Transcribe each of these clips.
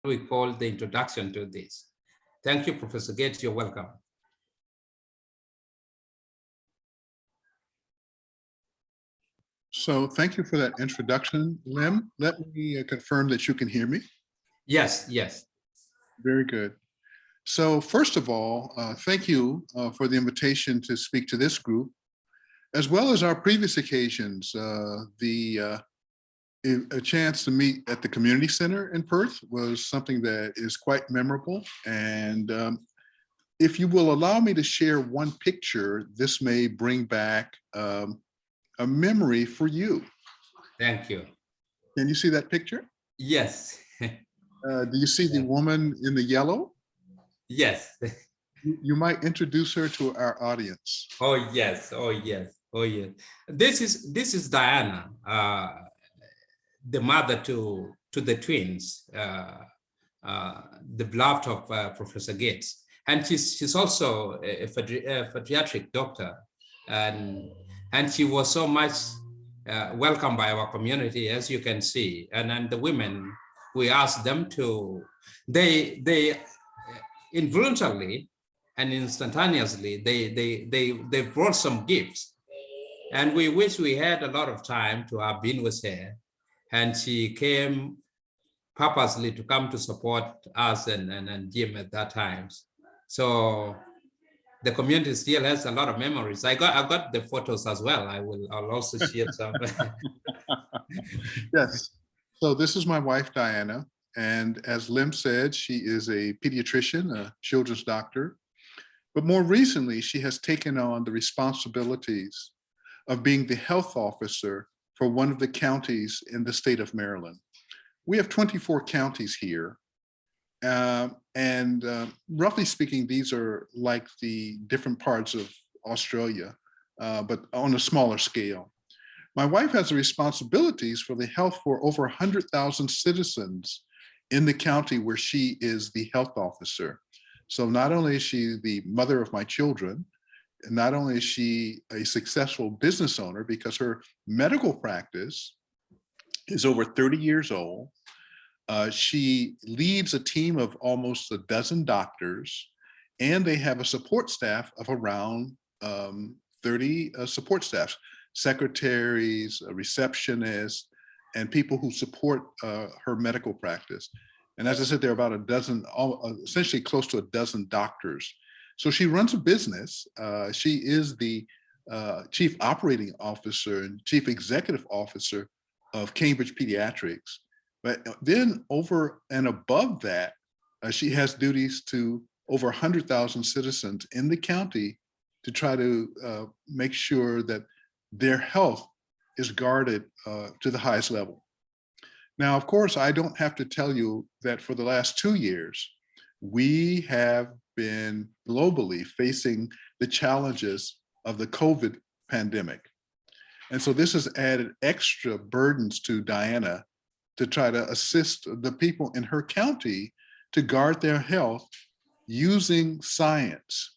we call the introduction to this. Thank you, Professor Gates. You're welcome. So thank you for that introduction, Lim. Let me confirm that you can hear me. Yes, yes. Very good. So first of all, thank you for the invitation to speak to this group, as well as our previous occasions. A chance to meet at the community center in Perth was something that is quite memorable. And if you will allow me to share one picture, this may bring back a memory for you. Thank you. Can you see that picture? Yes. Do you see the woman in the yellow? Yes. You might introduce her to our audience. Oh yes. Oh yes. Oh yes. This is Diana, the mother to the twins, the beloved of Professor Gates, and she's also a pediatric doctor, and she was so much welcomed by our community, as you can see. And then the women, we asked them to, they involuntarily and instantaneously they brought some gifts, and we wish we had a lot of time to have been with her, and she came purposely to come to support us and Jim at that time. So the community still has a lot of memories. I got the photos as well. I'll also share some. Yes. So this is my wife, Diana. And as Lim said, she is a pediatrician, a children's doctor. But more recently, she has taken on the responsibilities of being the health officer for one of the counties in the state of Maryland. We have 24 counties here. Roughly speaking, these are like the different parts of Australia, but on a smaller scale. My wife has the responsibilities for the health for over 100,000 citizens in the county where she is the health officer. So not only is she the mother of my children, and not only is she a successful business owner because her medical practice is over 30 years old. She leads a team of almost a dozen doctors, and they have a support staff of around 30 support staffs, secretaries, receptionists, and people who support her medical practice. And as I said, there are about a dozen, essentially close to a dozen doctors. So she runs a business. She is the chief operating officer and chief executive officer of Cambridge Pediatrics. But then over and above that, she has duties to over 100,000 citizens in the county to try to make sure that their health is guarded to the highest level. Now, of course, I don't have to tell you that for the last 2 years, we have been globally facing the challenges of the COVID pandemic. And so this has added extra burdens to Diana to try to assist the people in her county to guard their health using science.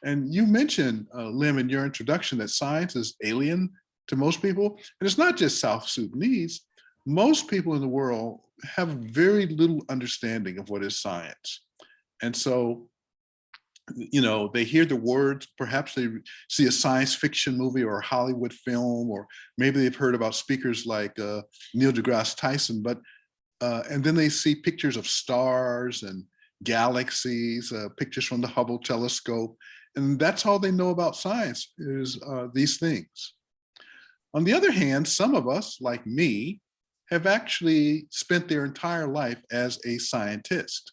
And you mentioned, Lim, in your introduction that science is alien to most people. And it's not just South Sudanese. Most people in the world have very little understanding of what is science. And so, you know, they hear the words, perhaps they see a science fiction movie or a Hollywood film, or maybe they've heard about speakers like Neil deGrasse Tyson, but, and then they see pictures of stars and galaxies, pictures from the Hubble telescope, and that's all they know about science is these things. On the other hand, some of us, like me, have actually spent their entire life as a scientist.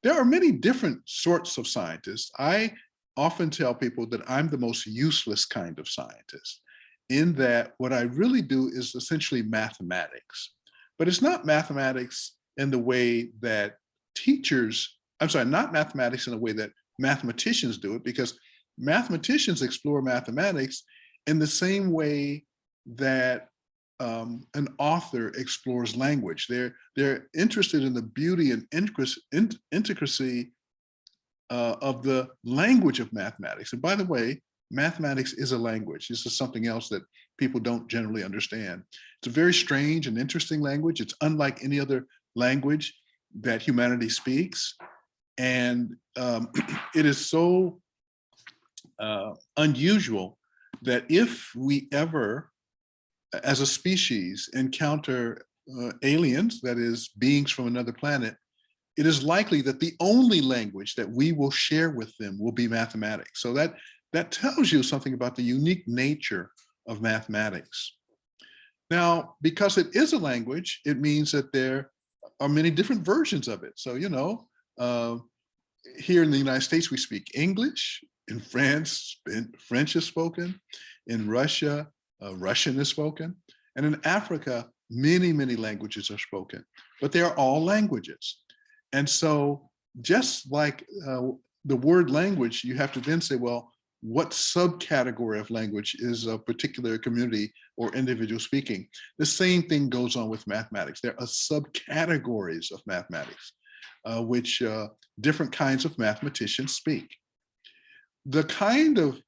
There are many different sorts of scientists. I often tell people that I'm the most useless kind of scientist, in that what I really do is essentially mathematics. But it's not mathematics in the way that not mathematics in the way that mathematicians do it, because mathematicians explore mathematics in the same way that an author explores language. They're interested in the beauty and intricacy of the language of mathematics. And by the way, mathematics is a language. This is something else that people don't generally understand. It's a very strange and interesting language. It's unlike any other language. that humanity speaks. And it is so unusual that if we ever, as a species, encounter aliens, that is, beings from another planet, it is likely that the only language that we will share with them will be mathematics. So that tells you something about the unique nature of mathematics. Now, because it is a language, it means that there are many different versions of it. So, here in the United States, we speak English. In France, French is spoken. In Russia, Russian is spoken. And in Africa, many, many languages are spoken, but they are all languages. And so just like the word language, you have to then say, well, what subcategory of language is a particular community or individual speaking? The same thing goes on with mathematics. There are subcategories of mathematics, which different kinds of mathematicians speak. The kind of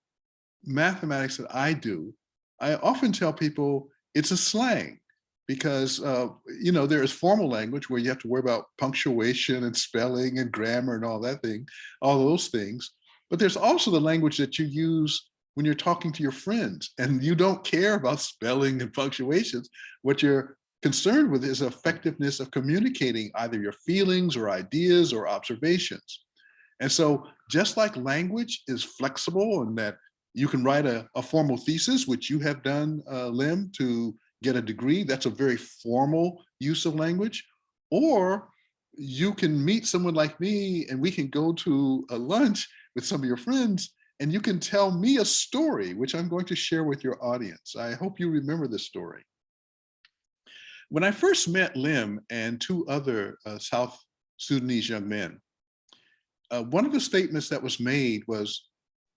mathematics that I do, I often tell people it's a slang, because there is formal language where you have to worry about punctuation and spelling and grammar and all those things. But there's also the language that you use when you're talking to your friends and you don't care about spelling and punctuations. What you're concerned with is effectiveness of communicating either your feelings or ideas or observations. And so just like language is flexible and that you can write a formal thesis, which you have done, Lim, to get a degree, that's a very formal use of language. Or you can meet someone like me and we can go to a lunch with some of your friends and you can tell me a story, which I'm going to share with your audience. I hope you remember this story. When I first met Lim and two other South Sudanese young men, one of the statements that was made was,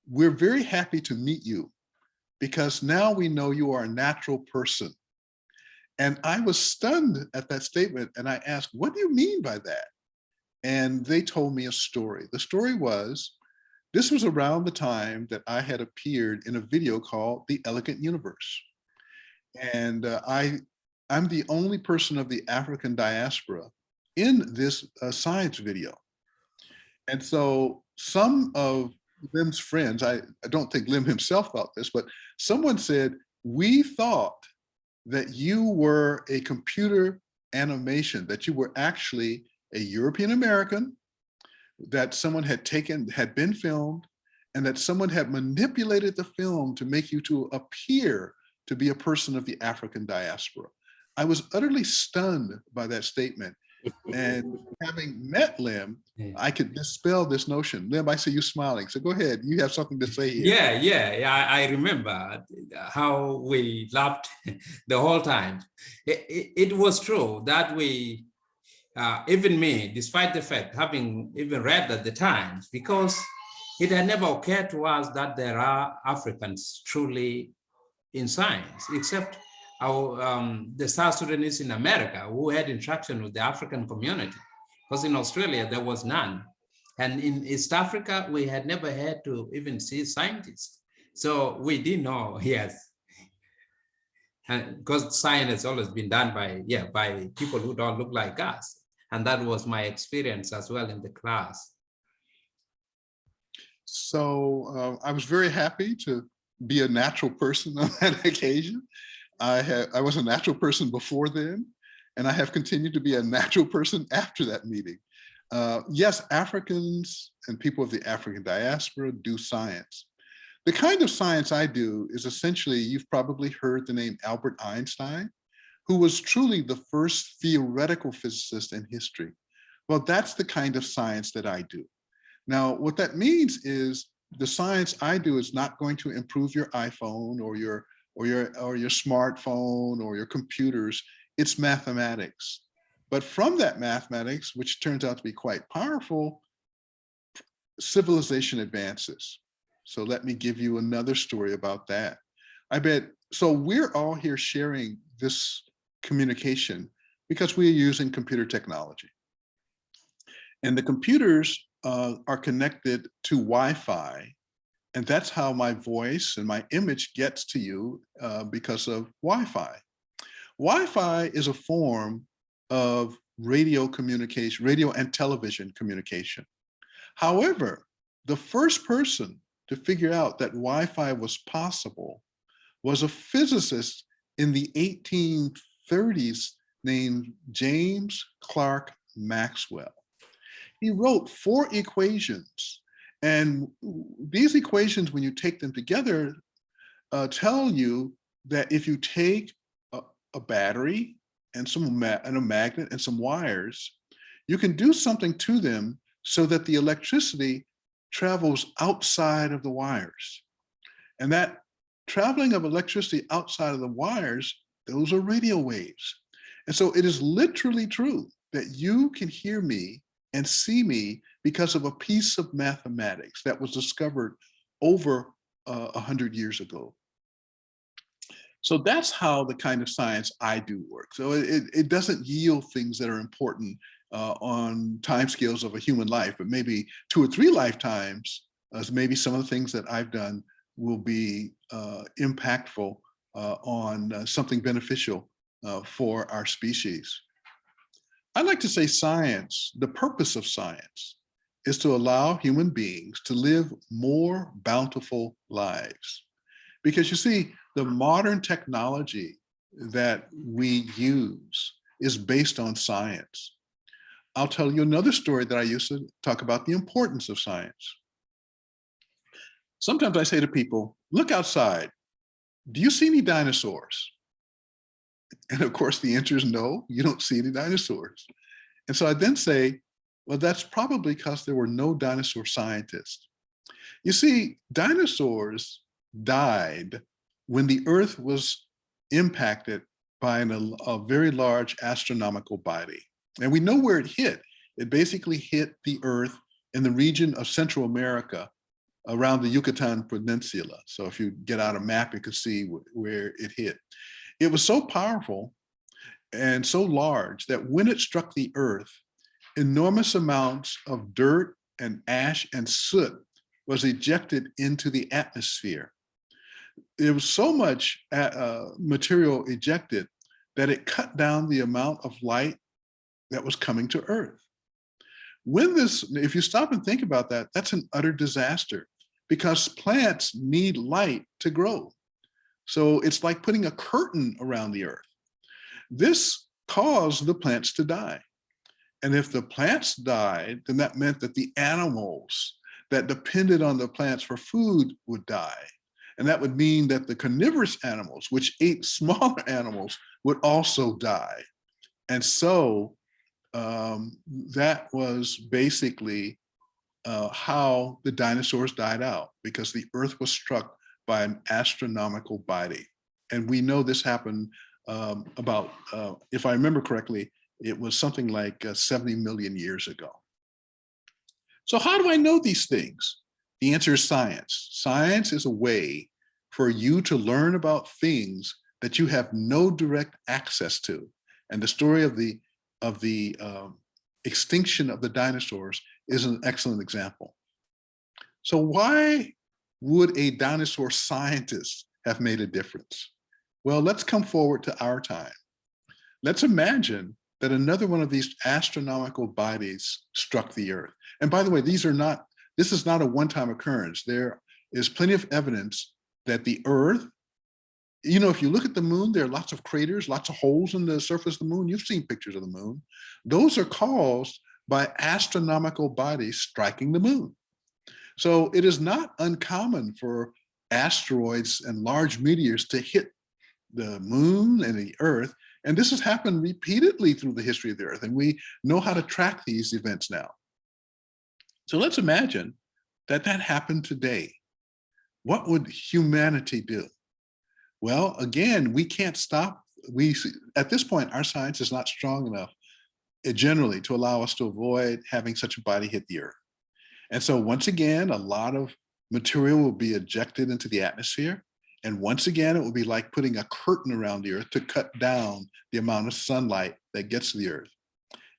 "We're very happy to meet you because now we know you are a natural person." And I was stunned at that statement. And I asked, "What do you mean by that?" And they told me a story. The story was, this was around the time that I had appeared in a video called The Elegant Universe. And I'm the only person of the African diaspora in this science video. And so some of Lim's friends, I don't think Lim himself thought this, but someone said, "We thought that you were a computer animation, that you were actually a European American, that someone had been filmed, and that someone had manipulated the film to make you to appear to be a person of the African diaspora." I was utterly stunned by that statement. And having met Lim, I could dispel this notion. Lim, I see you smiling, so go ahead. You have something to say here. Yeah. I remember how we laughed the whole time. It was true that we, even me, despite the fact having even read at the Times, because it had never occurred to us that there are Africans truly in science, except the South Sudanese in America who had interaction with the African community, because in Australia there was none. And in East Africa, we had never had to even see scientists. So we didn't know, yes. And because science has always been done by people who don't look like us. And that was my experience as well in the class. So I was very happy to be a natural person on that occasion. I was a natural person before then, and I have continued to be a natural person after that meeting. Yes, Africans and people of the African diaspora do science. The kind of science I do is essentially, you've probably heard the name Albert Einstein, who was truly the first theoretical physicist in history. Well, that's the kind of science that I do. Now, what that means is the science I do is not going to improve your iPhone or your smartphone or your computers. It's mathematics. But from that mathematics, which turns out to be quite powerful, civilization advances. So let me give you another story about that. So we're all here sharing this communication because we are using computer technology. And the computers are connected to Wi-Fi. And that's how my voice and my image gets to you because of Wi-Fi. Wi-Fi is a form of radio communication, radio and television communication. However, the first person to figure out that Wi-Fi was possible was a physicist in the 1830s named James Clerk Maxwell. He wrote 4 equations, and these equations, when you take them together, tell you that if you take a battery and a magnet and some wires, you can do something to them so that the electricity travels outside of the wires. And that traveling of electricity outside of the wires, those are radio waves. And so it is literally true that you can hear me and see me because of a piece of mathematics that was discovered over 100 years ago. So that's how the kind of science I do work. So it doesn't yield things that are important on timescales of a human life, but maybe 2 or 3 lifetimes, maybe some of the things that I've done will be impactful on something beneficial for our species. I like to say science, the purpose of science is to allow human beings to live more bountiful lives. Because you see, the modern technology that we use is based on science. I'll tell you another story that I used to talk about the importance of science. Sometimes I say to people, look outside. Do you see any dinosaurs? And of course, the answer is no, you don't see any dinosaurs. And so I then say, well, that's probably because there were no dinosaur scientists. You see, dinosaurs died when the Earth was impacted by a very large astronomical body. And we know where it hit. It basically hit the Earth in the region of Central America around the Yucatan Peninsula. So if you get out a map, you can see where it hit. It was so powerful and so large that when it struck the Earth, enormous amounts of dirt and ash and soot was ejected into the atmosphere. There was so much material ejected that it cut down the amount of light that was coming to Earth. If you stop and think about that, that's an utter disaster because plants need light to grow. So it's like putting a curtain around the Earth. This caused the plants to die. And if the plants died, then that meant that the animals that depended on the plants for food would die. And that would mean that the carnivorous animals, which ate smaller animals, would also die. And so that was basically how the dinosaurs died out, because the Earth was struck by an astronomical body. And we know this happened about, if I remember correctly, it was something like 70 million years ago. So how do I know these things? The answer is science. Science is a way for you to learn about things that you have no direct access to. And the story of the extinction of the dinosaurs is an excellent example. So why would a dinosaur scientist have made a difference? Well, let's come forward to our time. Let's imagine that another one of these astronomical bodies struck the Earth. And by the way, this is not a one-time occurrence. There is plenty of evidence that the Earth, if you look at the moon, there are lots of craters, lots of holes in the surface of the moon. You've seen pictures of the moon. Those are caused by astronomical bodies striking the moon. So it is not uncommon for asteroids and large meteors to hit the moon and the Earth. And this has happened repeatedly through the history of the Earth. And we know how to track these events now. So let's imagine that happened today. What would humanity do? Well, again, we can't stop. At this point, our science is not strong enough generally to allow us to avoid having such a body hit the Earth. And so once again, a lot of material will be ejected into the atmosphere. And once again, it will be like putting a curtain around the Earth to cut down the amount of sunlight that gets to the Earth.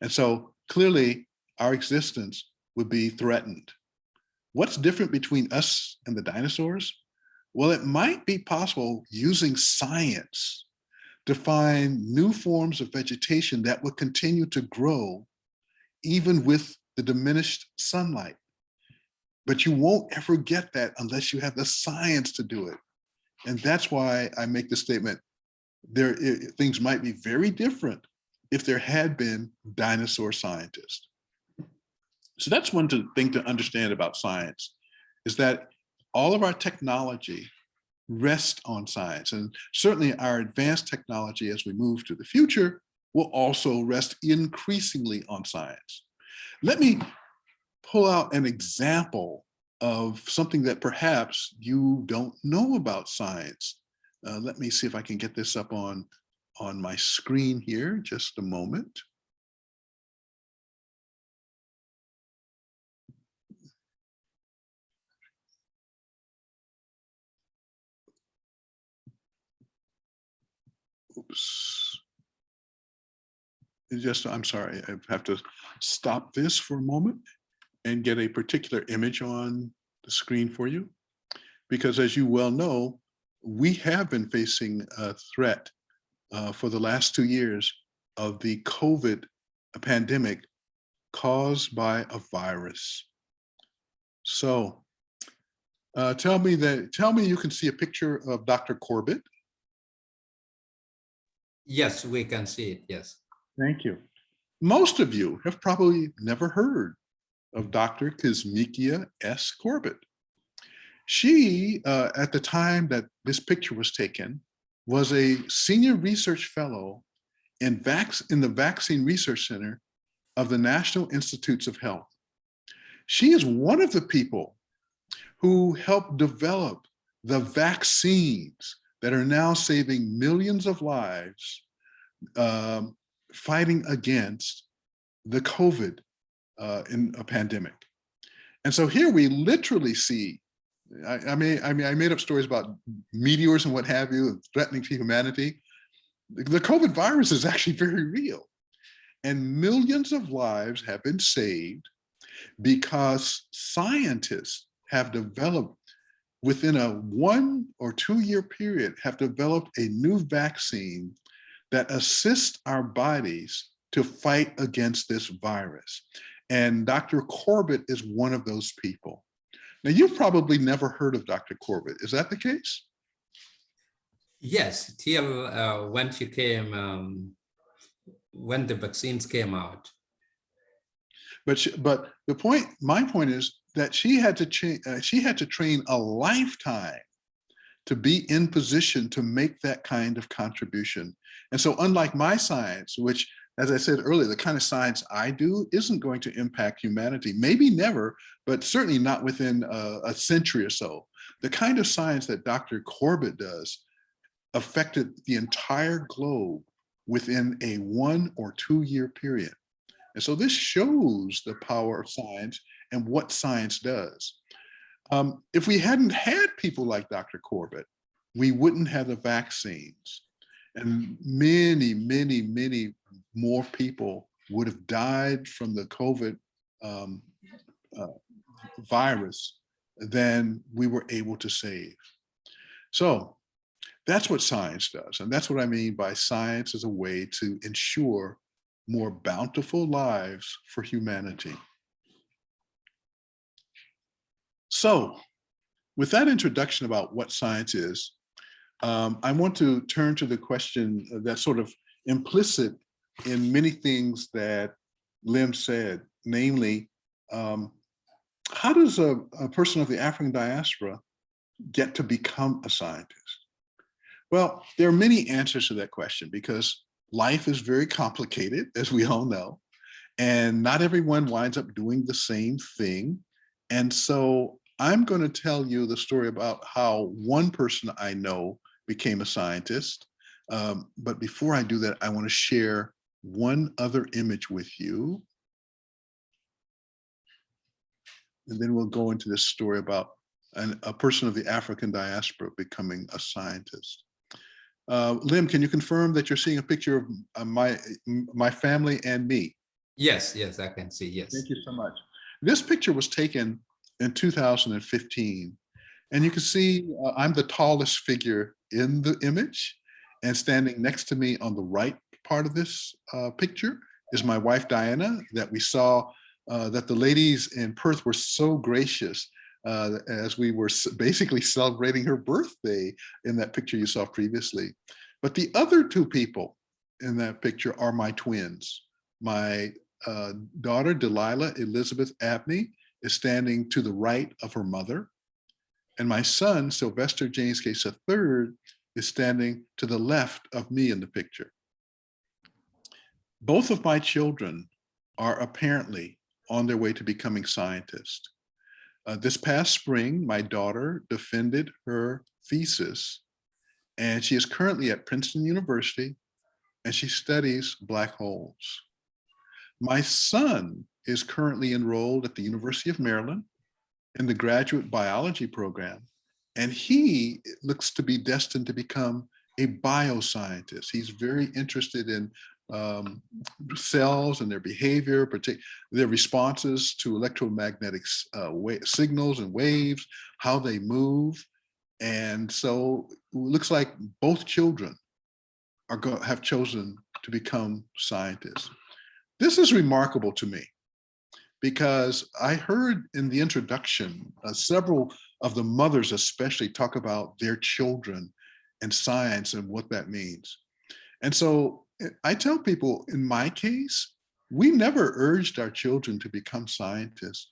And so clearly our existence would be threatened. What's different between us and the dinosaurs? Well, it might be possible using science to find new forms of vegetation that would continue to grow even with the diminished sunlight. But you won't ever get that unless you have the science to do it. And that's why I make the statement, things might be very different if there had been dinosaur scientists. So that's one thing to understand about science, is that all of our technology rests on science. And certainly our advanced technology as we move to the future will also rest increasingly on science. Let me pull out an example of something that perhaps you don't know about science. Let me see if I can get this up on my screen here, just a moment. Oops. I'm sorry, I have to stop this for a moment and get a particular image on the screen for you. Because as you well know, we have been facing a threat for the last 2 years of the COVID pandemic caused by a virus. So tell me you can see a picture of Dr. Corbett. Yes, we can see it, yes. Thank you. Most of you have probably never heard of Dr. Kizzmekia S. Corbett. She, at the time that this picture was taken, was a senior research fellow in the Vaccine Research Center of the National Institutes of Health. She is one of the people who helped develop the vaccines that are now saving millions of lives, fighting against the COVID in a pandemic. And so here we literally see, I made up stories about meteors and what have you, threatening to humanity. The COVID virus is actually very real. And millions of lives have been saved because scientists have developed, within a 1 or 2 year period, have developed a new vaccine that assists our bodies to fight against this virus. And Dr. Corbett is one of those people. Now, you've probably never heard of Dr. Corbett. Is that the case? Yes, till when she came, when the vaccines came out. But my point is that she had to train a lifetime to be in position to make that kind of contribution. And so unlike my science, which, as I said earlier, the kind of science I do isn't going to impact humanity, maybe never, but certainly not within a century or so. The kind of science that Dr. Corbett does affected the entire globe within a 1 or 2 year period. And so this shows the power of science and what science does. If we hadn't had people like Dr. Corbett, we wouldn't have the vaccines. And many, many, many more people would have died from the COVID virus than we were able to save. So that's what science does. And that's what I mean by science as a way to ensure more bountiful lives for humanity. So with that introduction about what science is, I want to turn to the question that's sort of implicit in many things that Lim said, namely, how does a person of the African diaspora get to become a scientist? Well, there are many answers to that question because life is very complicated, as we all know, and not everyone winds up doing the same thing. And so I'm going to tell you the story about how one person I know became a scientist. But before I do that, I want to share one other image with you. And then we'll go into this story about a person of the African diaspora becoming a scientist. Lim, can you confirm that you're seeing a picture of my family and me? Yes, I can see, yes. Thank you so much. This picture was taken in 2015. And you can see I'm the tallest figure in the image. And standing next to me on the right part of this picture is my wife, Diana, that we saw that the ladies in Perth were so gracious as we were basically celebrating her birthday in that picture you saw previously. But the other two people in that picture are my twins. My daughter, Delilah Elizabeth Abney, is standing to the right of her mother. And my son, Sylvester James Case III, is standing to the left of me in the picture. Both of my children are apparently on their way to becoming scientists. This past spring, my daughter defended her thesis, and she is currently at Princeton University, and she studies black holes. My son is currently enrolled at the University of Maryland in the graduate biology program, and he looks to be destined to become a bioscientist. He's very interested in cells and their behavior, their responses to electromagnetic signals and waves, how they move. And so it looks like both children have chosen to become scientists. This is remarkable to me because I heard in the introduction, several of the mothers especially talk about their children and science and what that means. And so I tell people, in my case, we never urged our children to become scientists.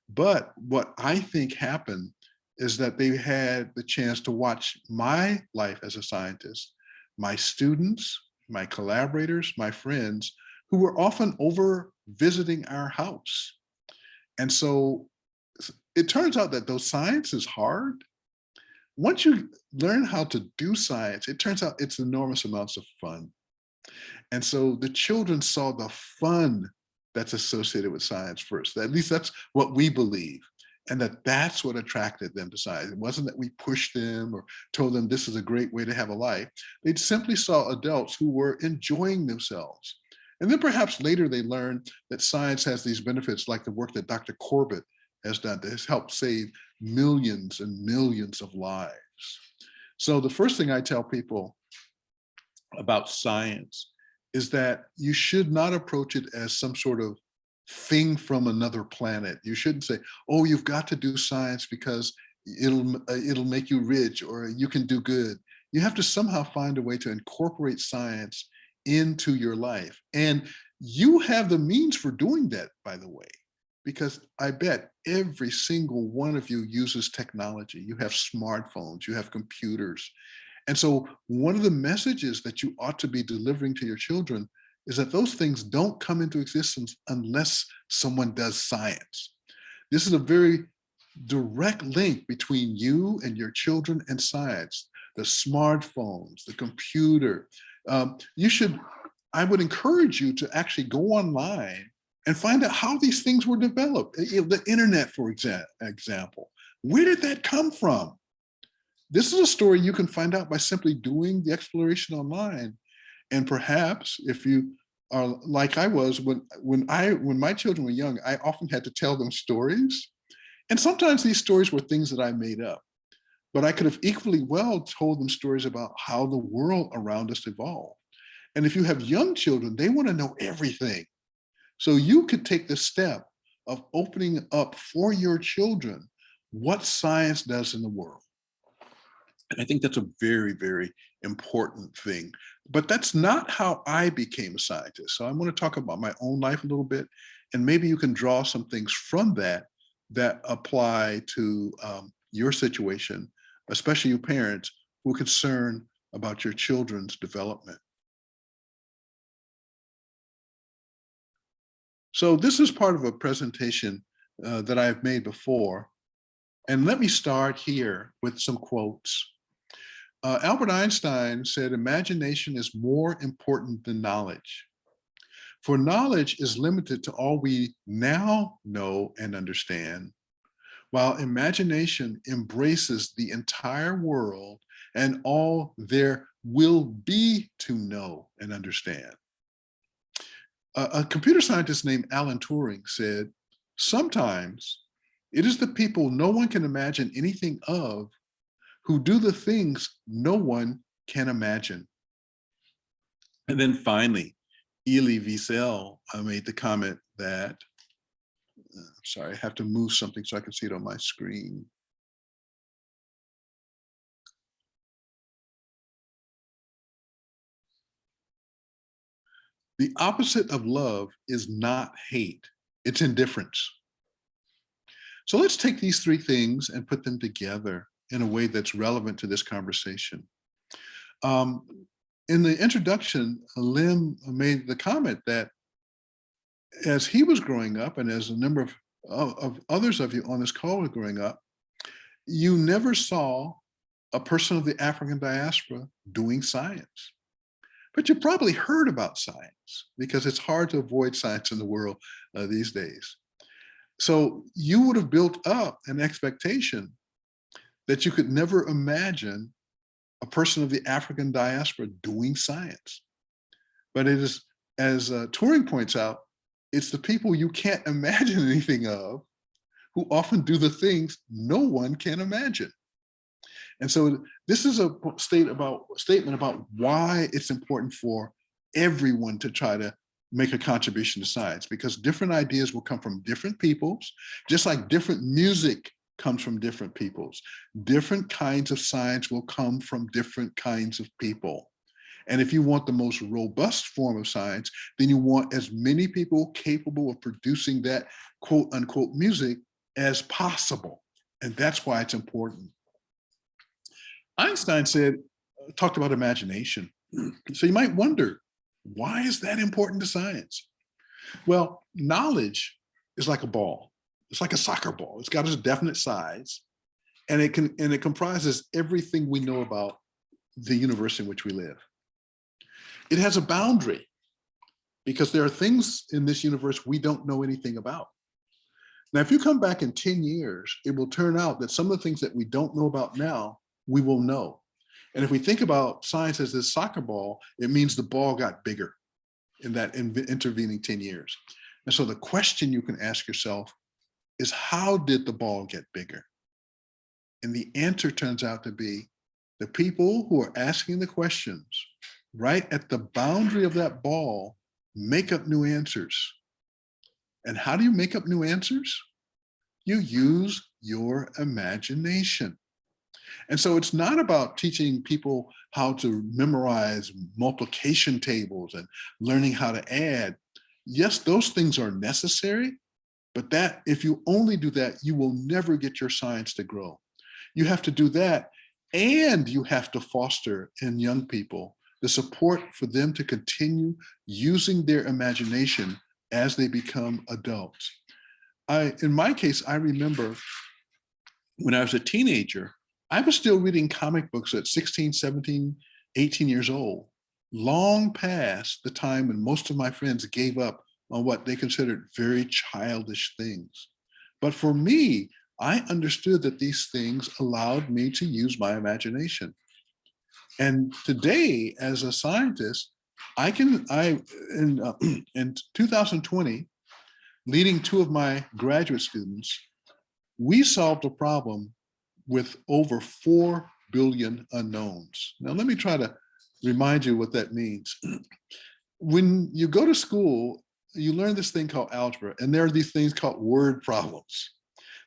But what I think happened is that they had the chance to watch my life as a scientist, my students, my collaborators, my friends, who were often over visiting our house. And so it turns out that though science is hard, once you learn how to do science, it turns out it's enormous amounts of fun. And so the children saw the fun that's associated with science first. At least that's what we believe. And that's what attracted them to science. It wasn't that we pushed them or told them this is a great way to have a life. They simply saw adults who were enjoying themselves. And then perhaps later they learned that science has these benefits, like the work that Dr. Corbett has done that has helped save millions and millions of lives. So the first thing I tell people about science is that you should not approach it as some sort of thing from another planet. You shouldn't say, oh, you've got to do science because it'll make you rich or you can do good. You have to somehow find a way to incorporate science into your life. And you have the means for doing that, by the way, because I bet every single one of you uses technology. You have smartphones, you have computers. And so one of the messages that you ought to be delivering to your children is that those things don't come into existence unless someone does science. This is a very direct link between you and your children and science, the smartphones, the computer. I would encourage you to actually go online and find out how these things were developed. The internet, for example, where did that come from? This is a story you can find out by simply doing the exploration online. And perhaps if you are like I was, when my children were young, I often had to tell them stories. And sometimes these stories were things that I made up, but I could have equally well told them stories about how the world around us evolved. And if you have young children, they want to know everything. So you could take the step of opening up for your children what science does in the world. And I think that's a very, very important thing. But that's not how I became a scientist. So I want to talk about my own life a little bit, and maybe you can draw some things from that that apply to your situation, especially you parents who are concerned about your children's development. So this is part of a presentation that I've made before. And let me start here with some quotes. Albert Einstein said, imagination is more important than knowledge. For knowledge is limited to all we now know and understand, while imagination embraces the entire world and all there will be to know and understand. A computer scientist named Alan Turing said, sometimes it is the people no one can imagine anything of who do the things no one can imagine. And then finally, Elie Wiesel made the comment that, sorry, I have to move something so I can see it on my screen. The opposite of love is not hate, it's indifference. So let's take these three things and put them together in a way that's relevant to this conversation. In the introduction, Lim made the comment that as he was growing up, and as a number of others of you on this call were growing up, you never saw a person of the African diaspora doing science. But you probably heard about science because it's hard to avoid science in the world these days. So you would have built up an expectation that you could never imagine a person of the African diaspora doing science. But it is, as Turing points out, it's the people you can't imagine anything of who often do the things no one can imagine. And so this is a statement about why it's important for everyone to try to make a contribution to science, because different ideas will come from different peoples, just like different music comes from different peoples. Different kinds of science will come from different kinds of people. And if you want the most robust form of science, then you want as many people capable of producing that quote unquote music as possible. And that's why it's important. Einstein talked about imagination. So you might wonder, why is that important to science? Well, knowledge is like a ball. It's like a soccer ball. It's got a definite size, and it comprises everything we know about the universe in which we live. It has a boundary because there are things in this universe we don't know anything about. Now, if you come back in 10 years, it will turn out that some of the things that we don't know about now, we will know. And if we think about science as this soccer ball, it means the ball got bigger in that intervening 10 years. And so the question you can ask yourself is, how did the ball get bigger? And the answer turns out to be the people who are asking the questions right at the boundary of that ball make up new answers. And how do you make up new answers? You use your imagination. And so it's not about teaching people how to memorize multiplication tables and learning how to add. Yes, those things are necessary, but that if you only do that, you will never get your science to grow. You have to do that, and you have to foster in young people the support for them to continue using their imagination as they become adults. In my case, I remember when I was a teenager, I was still reading comic books at 16, 17, 18 years old, long past the time when most of my friends gave up on what they considered very childish things. But for me, I understood that these things allowed me to use my imagination. And today, as a scientist, in 2020, leading two of my graduate students, we solved a problem with over 4 billion unknowns. Now, let me try to remind you what that means. When you go to school, you learn this thing called algebra, and there are these things called word problems.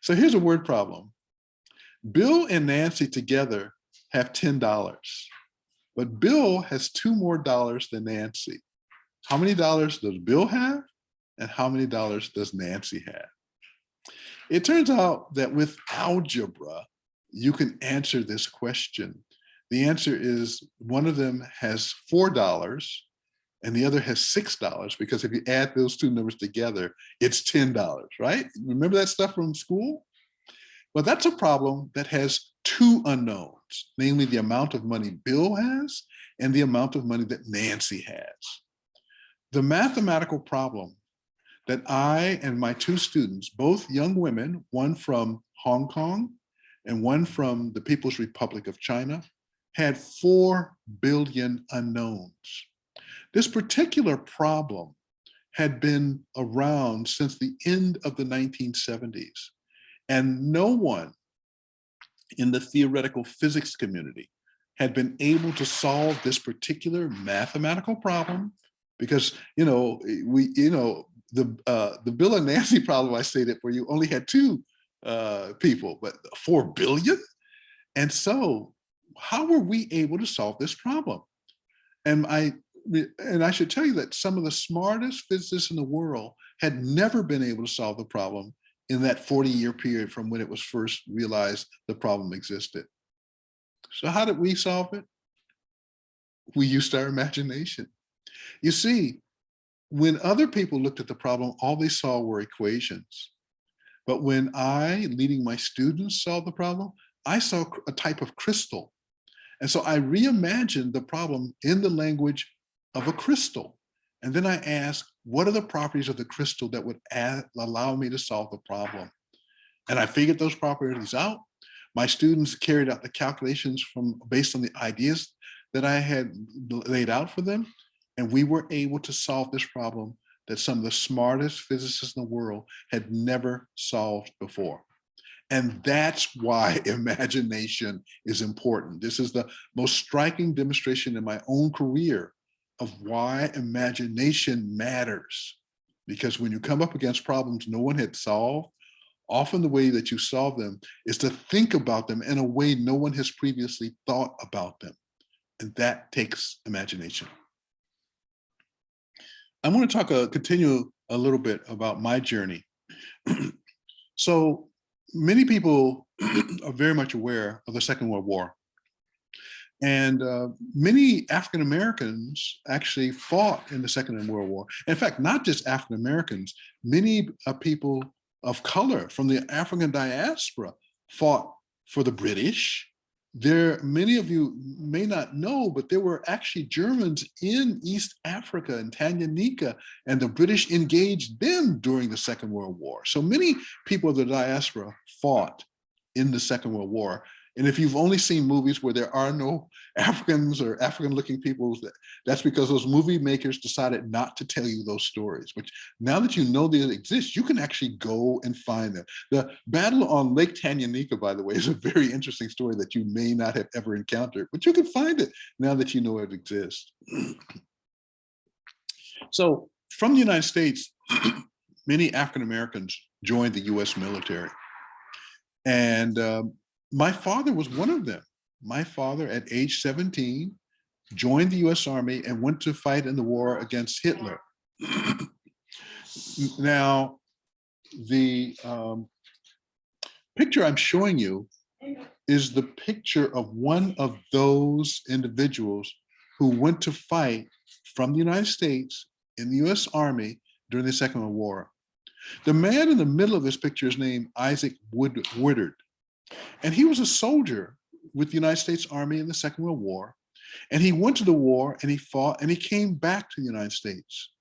So here's a word problem. Bill and Nancy together have $10, but Bill has 2 more dollars than Nancy. How many dollars does Bill have? And how many dollars does Nancy have? It turns out that with algebra, you can answer this question. The answer is one of them has $4 and the other has $6, because if you add those two numbers together, it's $10, right? Remember that stuff from school? Well, that's a problem that has 2 unknowns, namely the amount of money Bill has and the amount of money that Nancy has. The mathematical problem that I and my 2 students, both young women, one from Hong Kong and one from the People's Republic of China, had 4 billion unknowns. This particular problem had been around since the end of the 1970s, and no one in the theoretical physics community had been able to solve this particular mathematical problem, because the Bill and Nancy problem I stated where you only had two people, but 4 billion. And so, how were we able to solve this problem? And I should tell you that some of the smartest physicists in the world had never been able to solve the problem in that 40-year period from when it was first realized the problem existed. So how did we solve it? We used our imagination. You see, when other people looked at the problem, all they saw were equations. But when I, leading my students, solved the problem, I saw a type of crystal. And so I reimagined the problem in the language of a crystal. And then I asked, what are the properties of the crystal that would allow me to solve the problem? And I figured those properties out. My students carried out the calculations based on the ideas that I had laid out for them. And we were able to solve this problem that some of the smartest physicists in the world had never solved before. And that's why imagination is important. This is the most striking demonstration in my own career of why imagination matters. Because when you come up against problems no one had solved, often the way that you solve them is to think about them in a way no one has previously thought about them. And that takes imagination. I want to continue a little bit about my journey. So many people are very much aware of the Second World War. And many African Americans actually fought in the Second World War. In fact, not just African Americans, many people of color from the African diaspora fought for the British. Many of you may not know, but there were actually Germans in East Africa and Tanganyika, and the British engaged them during the Second World War. So many people of the diaspora fought in the Second World War. And if you've only seen movies where there are no Africans or African-looking people, that's because those movie makers decided not to tell you those stories. But now that you know they exist, you can actually go and find them. The battle on Lake Tanganyika, by the way, is a very interesting story that you may not have ever encountered, but you can find it now that you know it exists. So from the United States, many African Americans joined the US military. And my father was one of them. My father, at age 17, joined the US Army and went to fight in the war against Hitler. Now, the picture I'm showing you is the picture of one of those individuals who went to fight from the United States in the US Army during the Second World War. The man in the middle of this picture is named Isaac Woodard. And he was a soldier with the United States Army in the Second World War. And he went to the war and he fought and he came back to the United States.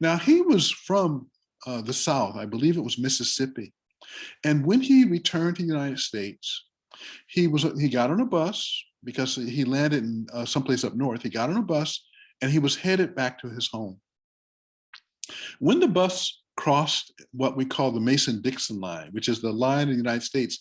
Now, he was from the South, I believe it was Mississippi. And when he returned to the United States, he got on a bus because he landed in someplace up north. He got on a bus and he was headed back to his home. When the bus crossed what we call the Mason-Dixon line, which is the line in the United States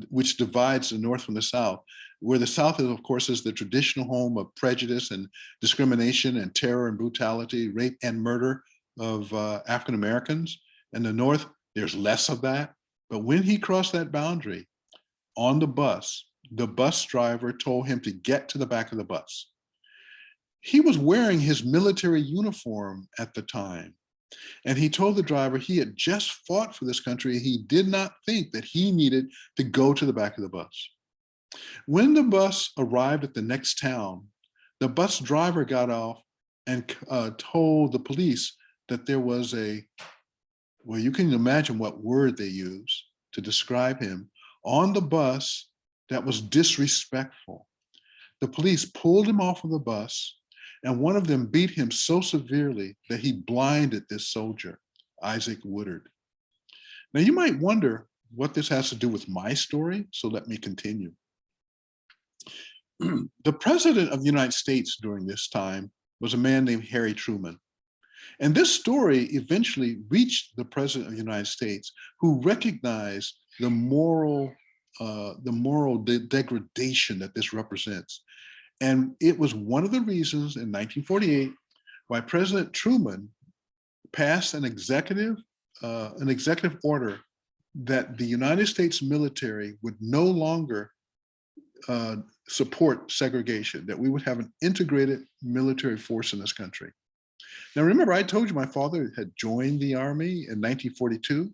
which divides the North from the South, where the South, of course, is the traditional home of prejudice and discrimination and terror and brutality, rape and murder of African Americans. And the North, there's less of that. But when he crossed that boundary on the bus driver told him to get to the back of the bus. He was wearing his military uniform at the time. And he told the driver he had just fought for this country. He did not think that he needed to go to the back of the bus. When the bus arrived at the next town, the bus driver got off and told the police that there was well, you can imagine what word they used to describe him on the bus that was disrespectful. The police pulled him off of the bus, and one of them beat him so severely that he blinded this soldier, Isaac Woodard. Now, you might wonder what this has to do with my story, so let me continue. The president of the United States during this time was a man named Harry Truman. And this story eventually reached the president of the United States, who recognized the moral degradation that this represents. And it was one of the reasons in 1948 why President Truman passed an executive order that the United States military would no longer support segregation, that we would have an integrated military force in this country. Now, remember, I told you my father had joined the Army in 1942.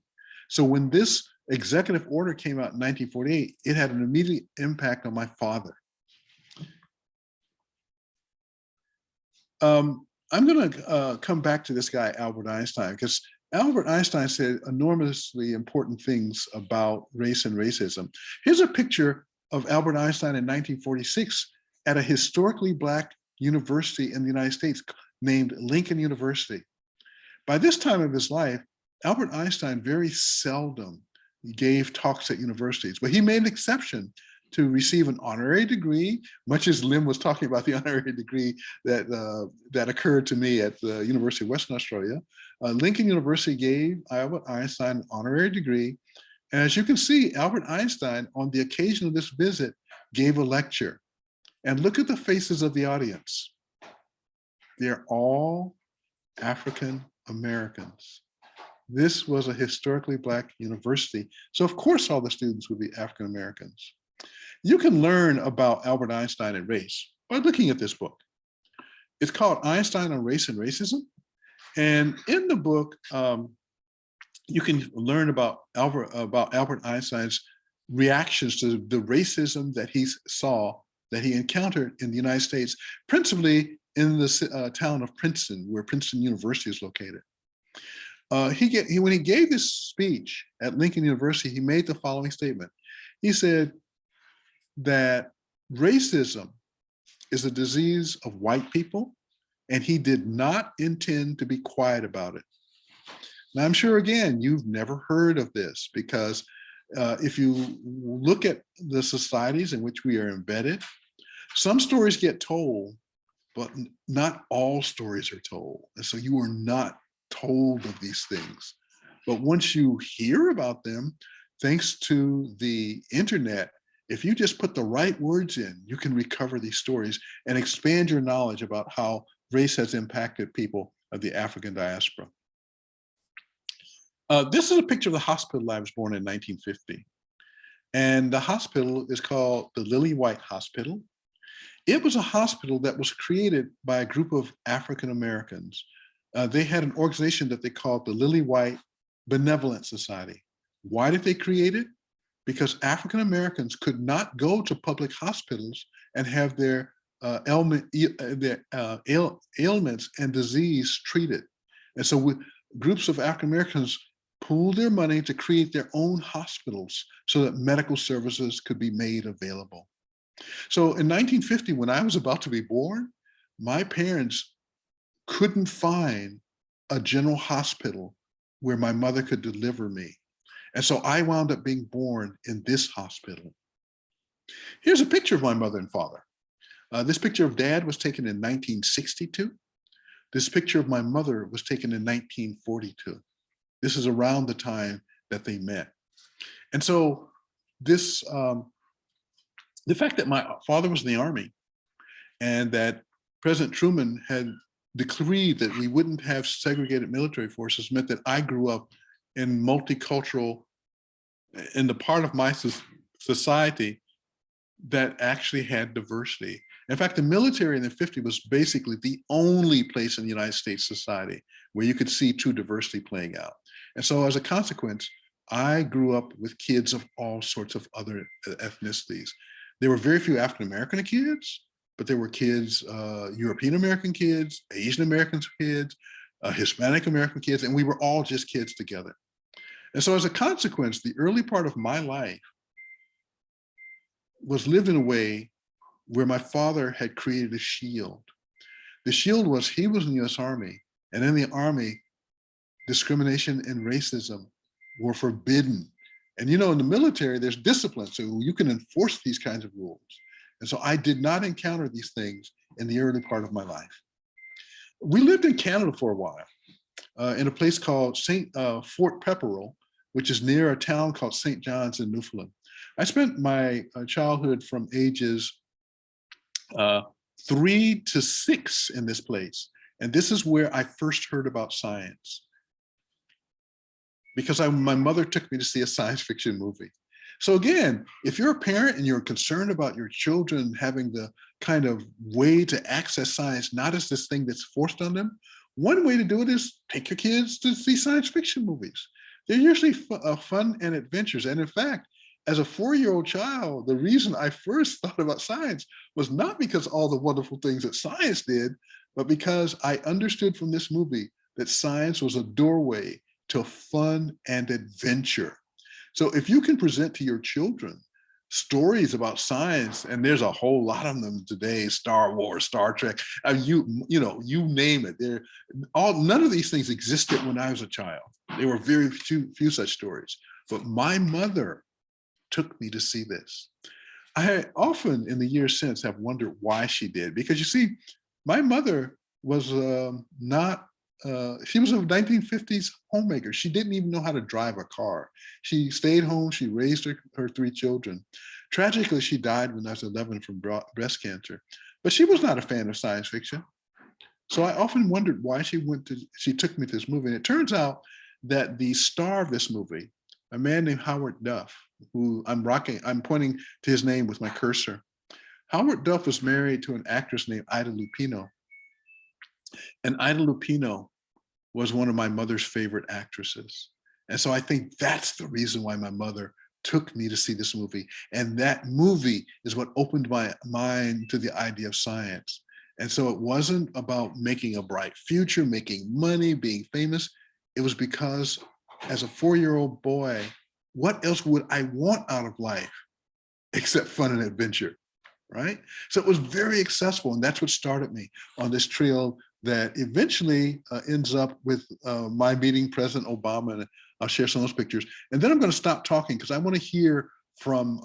So when this executive order came out in 1948, it had an immediate impact on my father. I'm going to come back to this guy, Albert Einstein, because Albert Einstein said enormously important things about race and racism. Here's a picture of Albert Einstein in 1946 at a historically Black university in the United States named Lincoln University. By this time of his life, Albert Einstein very seldom gave talks at universities, but he made an exception to receive an honorary degree, much as Lim was talking about the honorary degree that occurred to me at the University of Western Australia. Lincoln University gave Albert Einstein an honorary degree. And as you can see, Albert Einstein, on the occasion of this visit, gave a lecture. And look at the faces of the audience. They're all African Americans. This was a historically Black university. So of course, all the students would be African Americans. You can learn about Albert Einstein and race by looking at this book. It's called Einstein on Race and Racism. And in the book, you can learn about Albert Einstein's reactions to the racism that he saw, that he encountered in the United States, principally in the town of Princeton, where Princeton University is located. When he gave this speech at Lincoln University, he made the following statement. He said that racism is a disease of white people, and he did not intend to be quiet about it. Now, I'm sure, again, you've never heard of this, because if you look at the societies in which we are embedded, some stories get told, but not all stories are told. And so you are not told of these things. But once you hear about them, thanks to the internet, if you just put the right words in, you can recover these stories and expand your knowledge about how race has impacted people of the African diaspora. This is a picture of the hospital I was born in 1950. And the hospital is called the Lily White Hospital. It was a hospital that was created by a group of African Americans. They had an organization that they called the Lily White Benevolent Society. Why did they create it? Because African Americans could not go to public hospitals and have their ailments and disease treated. And so groups of African Americans pooled their money to create their own hospitals so that medical services could be made available. So in 1950, when I was about to be born, my parents couldn't find a general hospital where my mother could deliver me. And so I wound up being born in this hospital. Here's a picture of my mother and father. This picture of Dad was taken in 1962. This picture of my mother was taken in 1942. This is around the time that they met. And so this, the fact that my father was in the Army and that President Truman had decreed that we wouldn't have segregated military forces meant that I grew up in multicultural, in the part of my society that actually had diversity. In fact, the military in the 50s was basically the only place in the United States society where you could see true diversity playing out. And so as a consequence, I grew up with kids of all sorts of other ethnicities. There were very few African-American kids, but there were kids, European-American kids, Asian-American kids, Hispanic-American kids, and we were all just kids together. And so as a consequence, the early part of my life was lived in a way where my father had created a shield. The shield was, he was in the US Army, and in the Army, discrimination and racism were forbidden. And you know, in the military, there's discipline, so you can enforce these kinds of rules. And so I did not encounter these things in the early part of my life. We lived in Canada for a while, in a place called Fort Pepperell, which is near a town called St. John's in Newfoundland. I spent my childhood from ages 3 to 6 in this place. And this is where I first heard about science, because my mother took me to see a science fiction movie. So again, if you're a parent and you're concerned about your children having the kind of way to access science, not as this thing that's forced on them, one way to do it is take your kids to see science fiction movies. They're usually fun and adventures. And in fact, as a 4-year-old child, the reason I first thought about science was not because all the wonderful things that science did, but because I understood from this movie that science was a doorway to fun and adventure. So if you can present to your children stories about science, and there's a whole lot of them today, Star Wars, Star Trek, you name it. None of these things existed when I was a child. There were very few such stories. But my mother took me to see this. I often in the years since have wondered why she did, because you see, my mother was she was a 1950s homemaker. She didn't even know how to drive a car. She stayed home. She raised her 3 children. Tragically, she died when I was 11 from breast cancer. But she was not a fan of science fiction. So I often wondered why she took me to this movie. And it turns out that the star of this movie, a man named Howard Duff, who I'm pointing to his name with my cursor. Howard Duff was married to an actress named Ida Lupino. And Ida Lupino was one of my mother's favorite actresses. And so I think that's the reason why my mother took me to see this movie. And that movie is what opened my mind to the idea of science. And so it wasn't about making a bright future, making money, being famous. It was because as a 4-year-old boy, what else would I want out of life except fun and adventure, right? So it was very accessible. And that's what started me on this trail that eventually ends up with my meeting President Obama. And I'll share some of those pictures. And then I'm going to stop talking because I want to hear from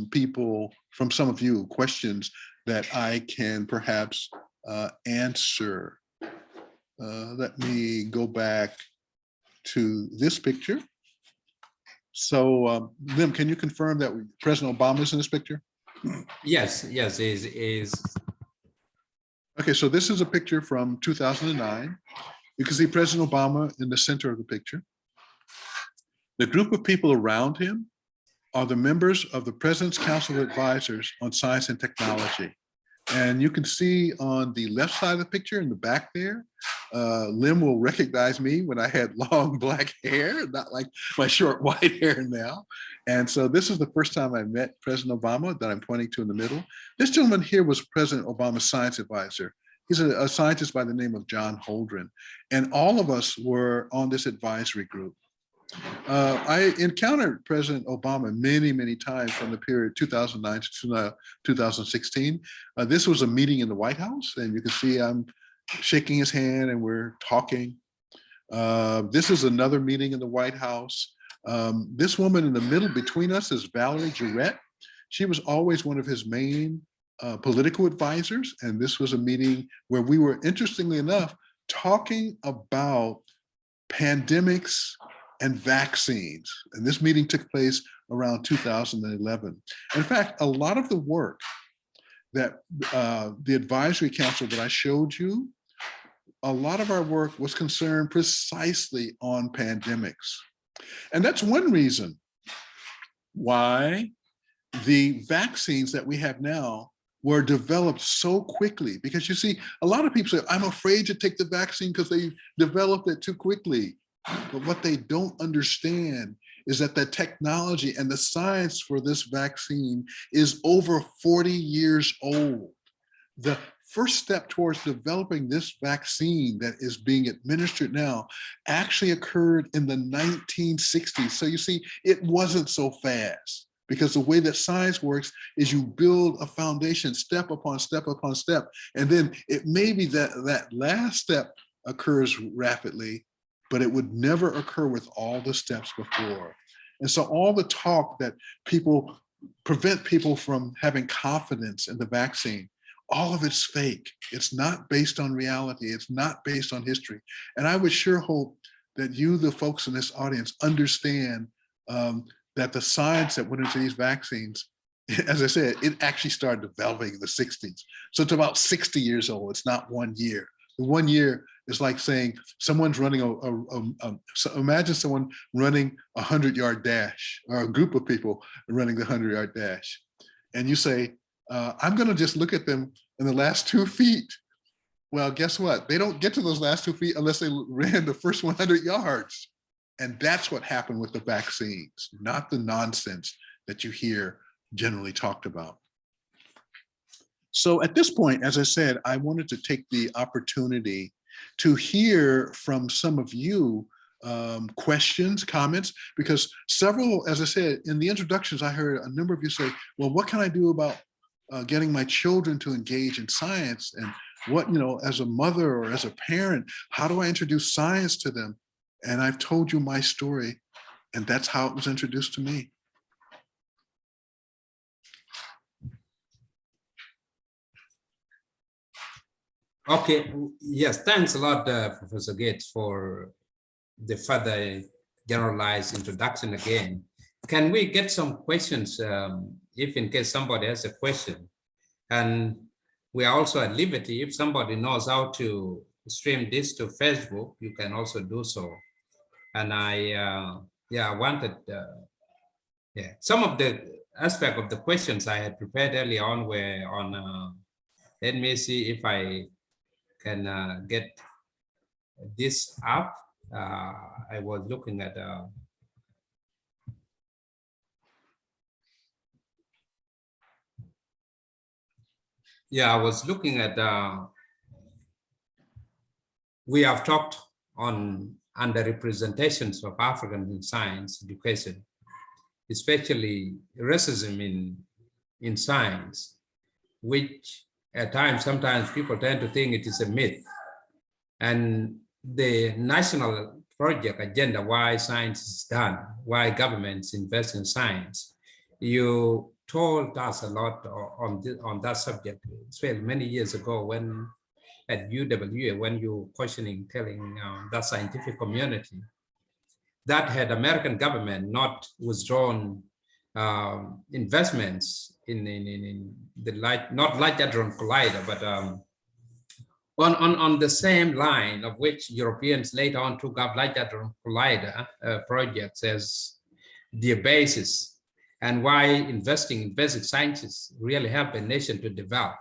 people, from some of you, questions that I can perhaps answer. Let me go back to this picture. So, Lim, can you confirm that President Obama is in this picture? Yes, is. Okay, so this is a picture from 2009. You can see President Obama in the center of the picture. The group of people around him are the members of the President's Council of Advisors on Science and Technology. And you can see on the left side of the picture in the back there, Lim will recognize me when I had long black hair, not like my short white hair now. And so this is the first time I met President Obama that I'm pointing to in the middle. This gentleman here was President Obama's science advisor. He's a scientist by the name of John Holdren. And all of us were on this advisory group. I encountered President Obama many, many times from the period 2009 to 2016. This was a meeting in the White House, and you can see I'm shaking his hand and we're talking. This is another meeting in the White House. This woman in the middle between us is Valerie Jarrett. She was always one of his main political advisors, and this was a meeting where we were, interestingly enough, talking about pandemics and vaccines. And this meeting took place around 2011. In fact, a lot of the work that the advisory council that I showed you, a lot of our work was concerned precisely on pandemics. And that's one reason why the vaccines that we have now were developed so quickly. Because you see, a lot of people say, I'm afraid to take the vaccine because they developed it too quickly. But what they don't understand is that the technology and the science for this vaccine is over 40 years old. The first step towards developing this vaccine that is being administered now actually occurred in the 1960s. So you see, it wasn't so fast, because the way that science works is you build a foundation step upon step upon step. And then it may be that that last step occurs rapidly, but it would never occur with all the steps before. And so all the talk that people prevent people from having confidence in the vaccine, all of it's fake. It's not based on reality. It's not based on history. And I would sure hope that you, the folks in this audience, understand that the science that went into these vaccines as I said, it actually started developing in the 60s. So it's about 60 years old. It's not 1 year. The 1 year is like saying someone's running so imagine someone running a 100-yard dash, or a group of people running the 100-yard dash. And you say, I'm going to just look at them in the last 2 feet. Well, guess what? They don't get to those last 2 feet unless they ran the first 100 yards. And that's what happened with the vaccines, not the nonsense that you hear generally talked about. So at this point, as I said, I wanted to take the opportunity to hear from some of you questions, comments, because several, as I said, in the introductions, I heard a number of you say, well, what can I do about getting my children to engage in science? And what, as a mother or as a parent, how do I introduce science to them? And I've told you my story, and that's how it was introduced to me. Okay, yes, thanks a lot, Professor Gates, for the further generalized introduction again. Can we get some questions, if in case somebody has a question? And we are also at liberty, if somebody knows how to stream this to Facebook, you can also do so. And I wanted, some of the aspect of the questions I had prepared earlier on were on, let me see if I can get this up. I was looking at I was looking at we have talked on underrepresentations of Africans in science education, especially racism in science, which at times, sometimes people tend to think it is a myth. And the national project agenda, why science is done, why governments invest in science, you told us a lot on that subject, especially many years ago when at UWA, when you telling that scientific community that had American government not withdrawn investments in the not Large Hadron Collider, but on the same line of which Europeans later on took up Large Hadron Collider projects as their basis, and why investing in basic sciences really help a nation to develop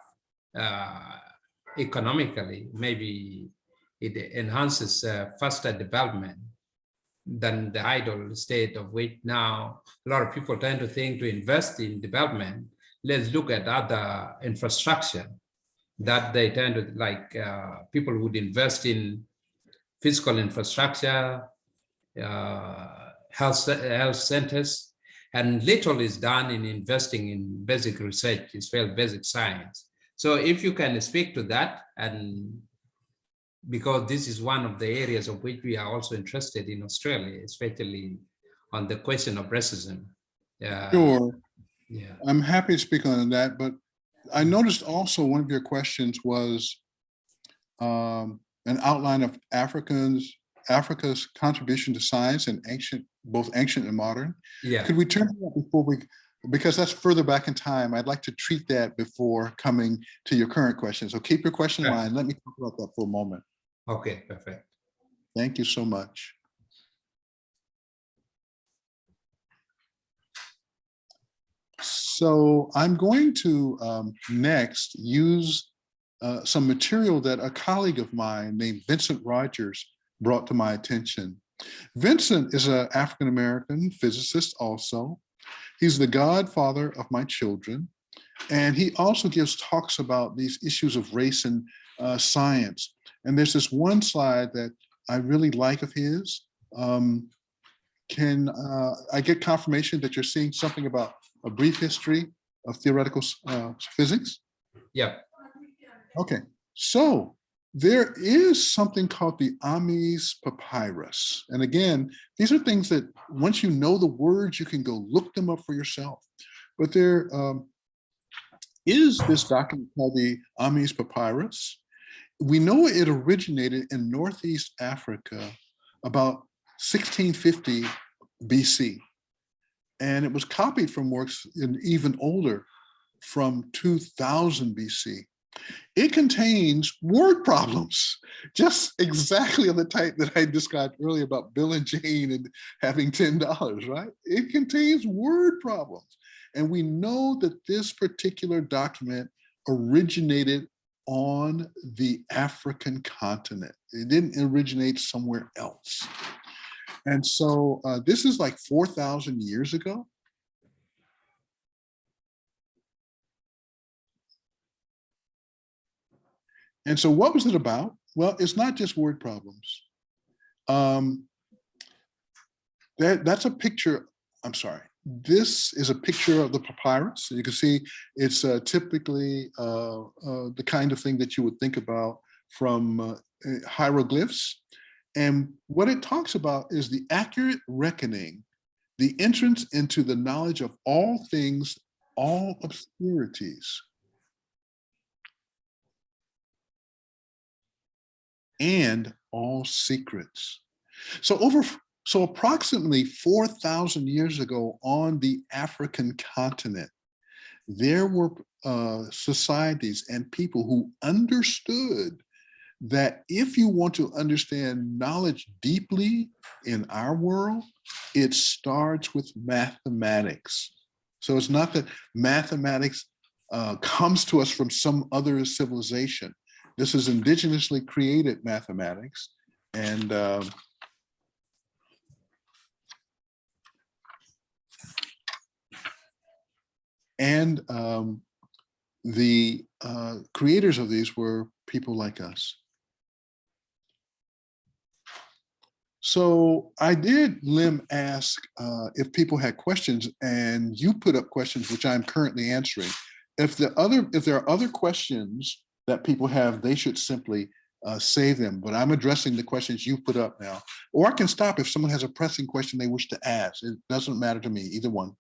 economically. Maybe it enhances faster development than the idle state of which now a lot of people tend to think to invest in development. Let's look at other infrastructure that they tend to like. People would invest in physical infrastructure, health centers, and little is done in investing in basic research, as well basic science. So if you can speak to that, and because this is one of the areas of which we are also interested in Australia, especially on the question of racism. Sure. Yeah. I'm happy to speak on that, but I noticed also one of your questions was an outline of Africa's contribution to science and both ancient and modern. Yeah. Could we turn to that before because that's further back in time. I'd like to treat that before coming to your current question. So keep your question in mind. Let me talk about that for a moment. Okay, perfect. Thank you so much. So I'm going to next use some material that a colleague of mine named Vincent Rogers brought to my attention. Vincent is an African-American physicist also. He's the godfather of my children. And he also gives talks about these issues of race and science. And there's this one slide that I really like of his. Can I get confirmation that you're seeing something about a brief history of theoretical physics? Yeah. Okay, so there is something called the Ames Papyrus. And again, these are things that once you know the words, you can go look them up for yourself. But there is this document called the Ames Papyrus. We know it originated in Northeast Africa about 1650 BC. and it was copied from works even older, from 2000 BC. It contains word problems, just exactly of the type that I described earlier about Bill and Jane and having $10, right? It contains word problems. And we know that this particular document originated on the African continent. It didn't originate somewhere else. And so this is like 4,000 years ago. And so what was it about? Well, it's not just word problems. That's a picture, I'm sorry. This is a picture of the papyrus. You can see it's typically the kind of thing that you would think about from hieroglyphs. And what it talks about is the accurate reckoning, the entrance into the knowledge of all things, all obscurities, and all secrets. So approximately 4,000 years ago on the African continent, there were societies and people who understood that if you want to understand knowledge deeply in our world, it starts with mathematics. So it's not that mathematics comes to us from some other civilization. This is indigenously created mathematics, and the creators of these were people like us. So I did, Lim, ask if people had questions, and you put up questions which I'm currently answering. If there are other questions that people have, they should simply say them. But I'm addressing the questions you put up now. Or I can stop if someone has a pressing question they wish to ask. It doesn't matter to me, either one.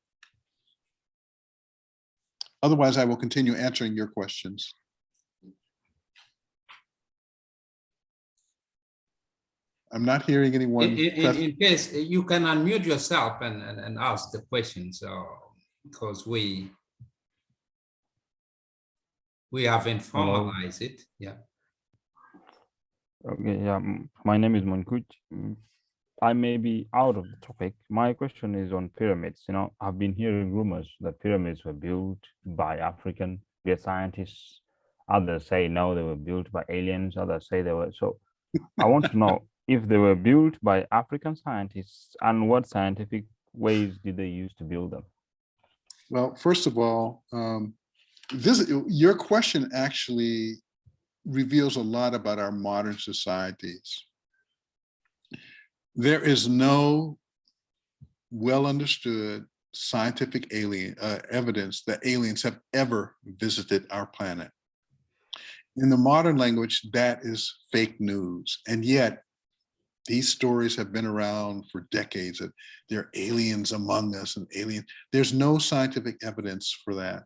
Otherwise, I will continue answering your questions. I'm not hearing anyone. In case you can unmute yourself and ask the questions, because we haven't formalized it. Yeah. Okay. Yeah. My name is Monkuch. I may be out of the topic. My question is on pyramids. You know, I've been hearing rumors that pyramids were built by African scientists. Others say no, they were built by aliens. Others say they were. So I want to know if they were built by African scientists and what scientific ways did they use to build them? Well, first of all, your question actually reveals a lot about our modern societies. There is no well understood scientific evidence that aliens have ever visited our planet. In the modern language, that is fake news. And yet, these stories have been around for decades, that there are aliens among us and aliens. There's no scientific evidence for that.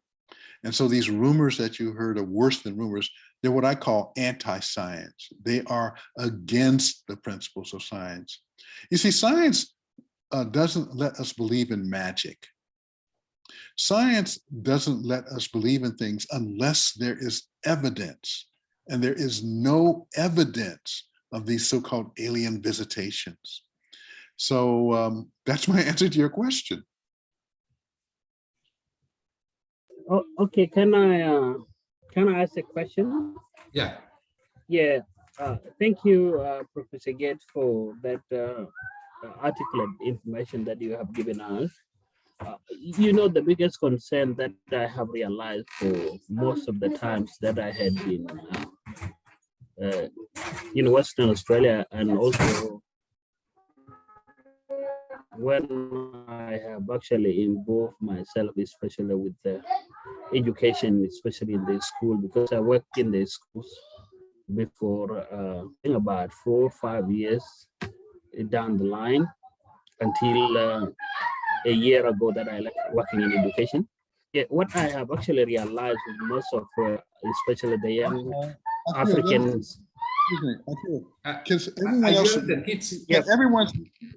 And so these rumors that you heard are worse than rumors. They're what I call anti-science. They are against the principles of science. You see, science doesn't let us believe in magic. Science doesn't let us believe in things unless there is evidence. And there is no evidence of these so-called alien visitations. So that's my answer to your question. Oh, okay, can I ask a question? Yeah. Yeah, thank you, Professor Gates, for that articulate information that you have given us. You know, the biggest concern that I have realized for most of the times that I had been in Western Australia, and also when I have actually involved myself, especially with the education, especially in the school, because I worked in the schools before, I think about 4 or 5 years down the line, until a year ago that I left working in education. Yeah, what I have actually realized with most of, especially the young Africans. Because everyone else, the kids. yeah, everyone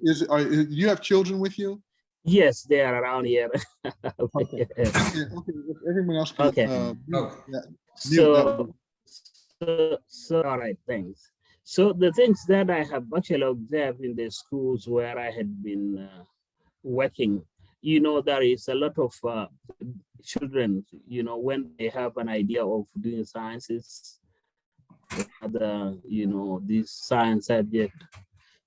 is. You have children with you? Yes, they are around here. Okay. Yeah. Okay, okay, if everyone else can Okay. Okay. mute, that would So, be. all right, thanks. So the things that I have actually observed in the schools where I had been working, there is a lot of children, when they have an idea of doing sciences, other, this science subject,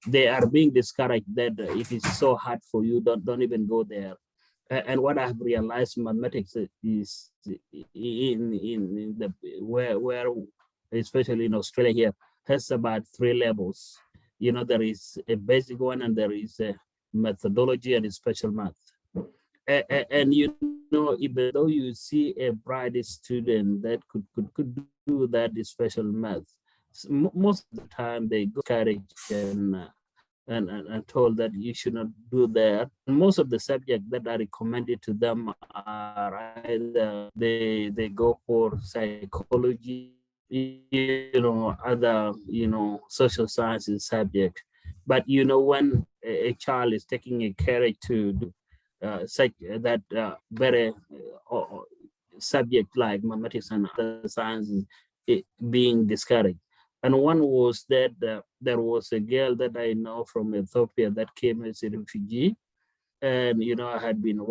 they are being discouraged that it is so hard for you, don't even go there. And what I've realized, mathematics is in the where especially in Australia here has about 3 levels. There is a basic one, and there is a methodology and a special math. And even though you see a bright student that could do that special math, most of the time they go discouraged and told that you should not do that. And most of the subjects that are recommended to them are either they go for psychology, other, social sciences subject. But when a child is taking a courage to do such that very subject like mathematics and other sciences, being discouraged. And one was that there was a girl that I know from Ethiopia that came as a refugee. And, I had been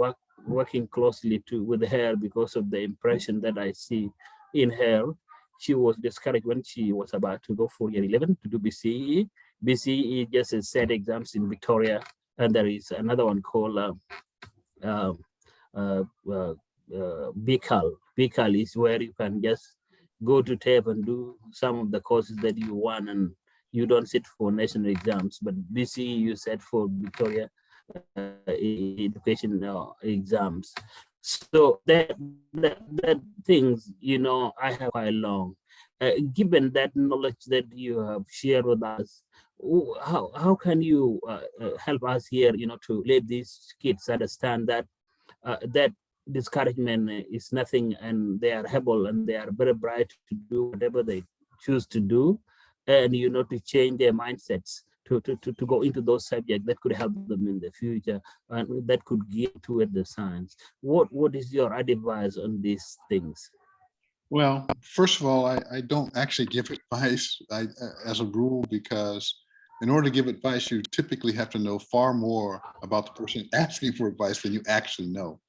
working closely with her because of the impression that I see in her. She was discouraged when she was about to go for year 11 to do BCE. BCE just a set exams in Victoria. And there is another one called uh, uh, uh, BCAL. BCAL is where you can just go to TAFE and do some of the courses that you want, and you don't sit for national exams. But BCE, you set for Victoria education exams. So that things, I have quite long. Given that knowledge that you have shared with us, how can you help us here, to let these kids understand that discouragement is nothing, and they are able and they are very bright to do whatever they choose to do, and to change their mindsets to go into those subjects that could help them in the future and that could gear toward the science. What is your advice on these things? Well, first of all, I don't actually give advice as a rule, because in order to give advice, you typically have to know far more about the person asking for advice than you actually know.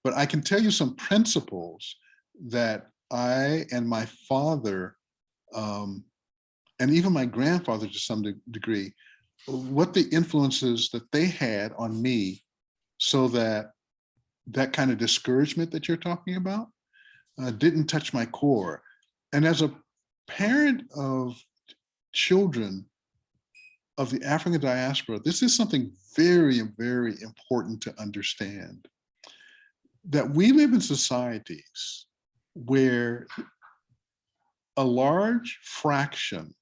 But I can tell you some principles that I and my father, and even my grandfather to some degree, what the influences that they had on me, so that that kind of discouragement that you're talking about didn't touch my core. And as a parent of children of the African diaspora, this is something very, very important to understand, that we live in societies where a large fraction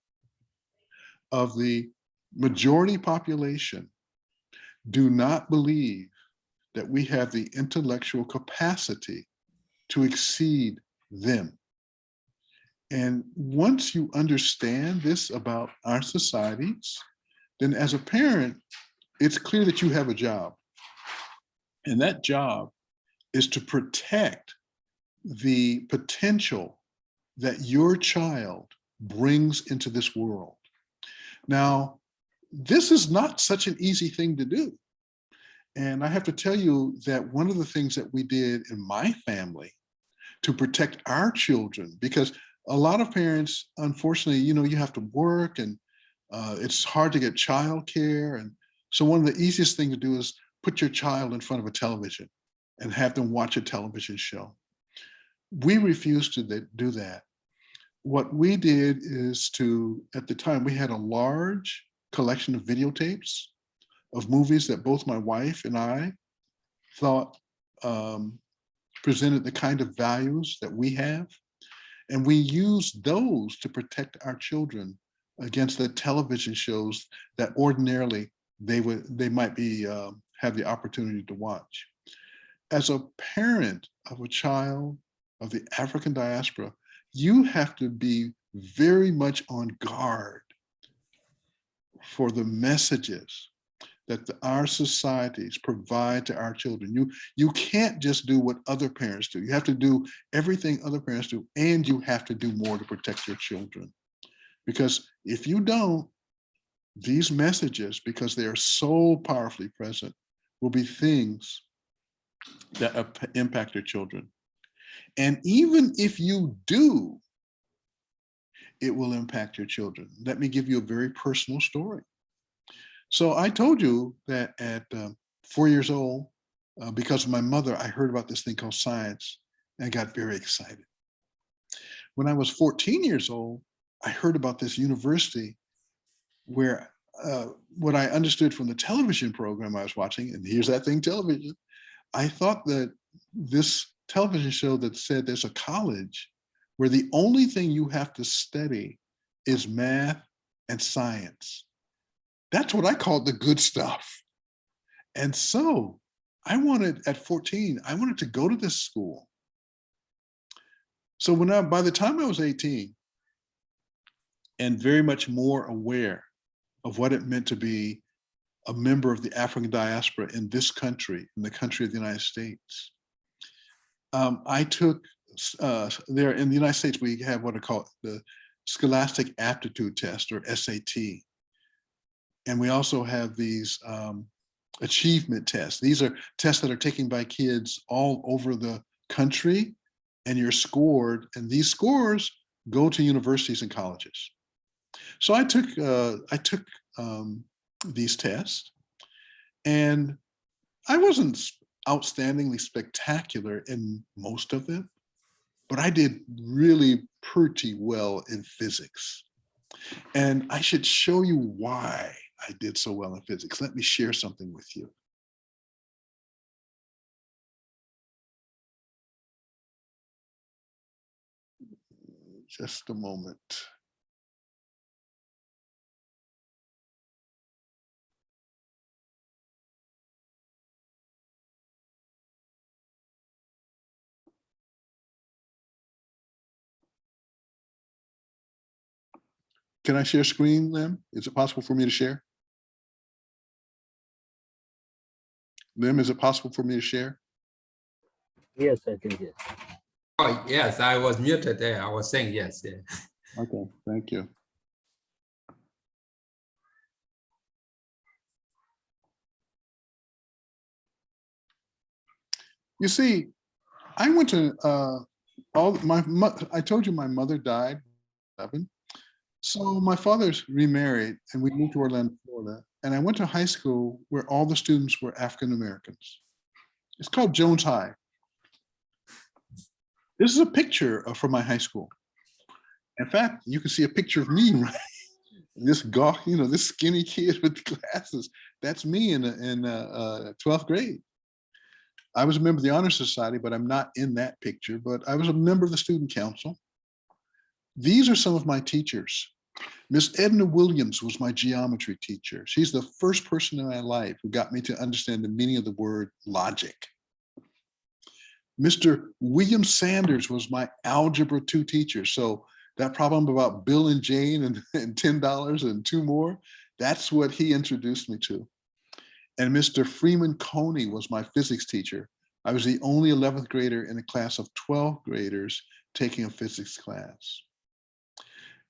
of the majority population do not believe that we have the intellectual capacity to exceed them. And once you understand this about our societies, then as a parent, it's clear that you have a job. And that job is to protect the potential that your child brings into this world. Now, this is not such an easy thing to do. And I have to tell you that one of the things that we did in my family to protect our children, because a lot of parents, unfortunately, you have to work, and it's hard to get childcare. And so one of the easiest things to do is put your child in front of a television and have them watch a television show. We refused to do that. What we did is at the time, we had a large collection of videotapes of movies that both my wife and I thought presented the kind of values that we have. And we used those to protect our children against the television shows that ordinarily they might be have the opportunity to watch. As a parent of a child of the African diaspora, you have to be very much on guard for the messages that our societies provide to our children. You can't just do what other parents do. You have to do everything other parents do, and you have to do more to protect your children. Because if you don't, these messages, because they are so powerfully present, will be things that impact your children. And even if you do, it will impact your children. Let me give you a very personal story. So I told you that at 4 years old, because of my mother, I heard about this thing called science and I got very excited. When I was 14 years old, I heard about this university where what I understood from the television program I was watching, and here's that thing, television, I thought that this television show that said there's a college where the only thing you have to study is math and science. That's what I called the good stuff. And so I wanted, at 14, I wanted to go to this school. So by the time I was 18 and very much more aware of what it meant to be a member of the African diaspora in this country, in the country of the United States, I took, there in the United States, we have what are called the Scholastic Aptitude Test, or SAT. And we also have these achievement tests. These are tests that are taken by kids all over the country, and you're scored, and these scores go to universities and colleges. So I took these tests, and I wasn't outstandingly spectacular in most of them, but I did really pretty well in physics. And I should show you why I did so well in physics. Let me share something with you. Just a moment. Can I share screen, Lim? Is it possible for me to share? Lim, is it possible for me to share? Yes, I think yes. Oh, yes, I was muted there. I was saying yes. Yeah. Okay, thank you. You see, I went to I told you my mother died at 11. So my father's remarried and we moved to Orlando, Florida. And I went to high school where all the students were African Americans. It's called Jones High. This is a picture from my high school. In fact, you can see a picture of me, right? This gawk, this skinny kid with the glasses. That's me in 12th grade. I was a member of the Honor Society, but I'm not in that picture, but I was a member of the student council. These are some of my teachers. Miss Edna Williams was my geometry teacher. She's the first person in my life who got me to understand the meaning of the word logic. Mr. William Sanders was my Algebra 2 teacher. So that problem about Bill and Jane and $10 and two more, that's what he introduced me to. And Mr. Freeman Coney was my physics teacher. I was the only 11th grader in a class of 12th graders taking a physics class.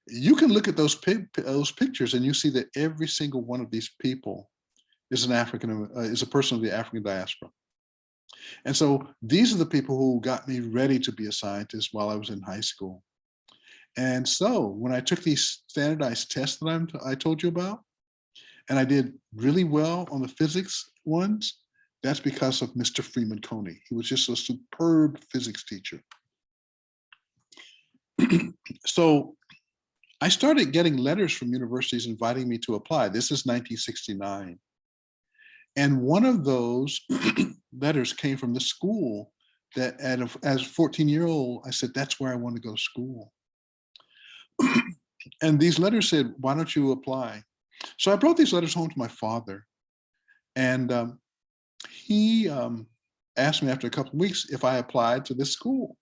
You can look at those pictures and you see that every single one of these people is a person of the African diaspora. And so these are the people who got me ready to be a scientist while I was in high school. And so when I took these standardized tests that I told you about, and I did really well on the physics ones, that's because of Mr. Freeman Coney. He was just a superb physics teacher. So I started getting letters from universities inviting me to apply. This is 1969. And one of those letters came from the school that as a 14-year-old, I said, that's where I want to go to school. And these letters said, why don't you apply? So I brought these letters home to my father. And he asked me after a couple of weeks if I applied to this school.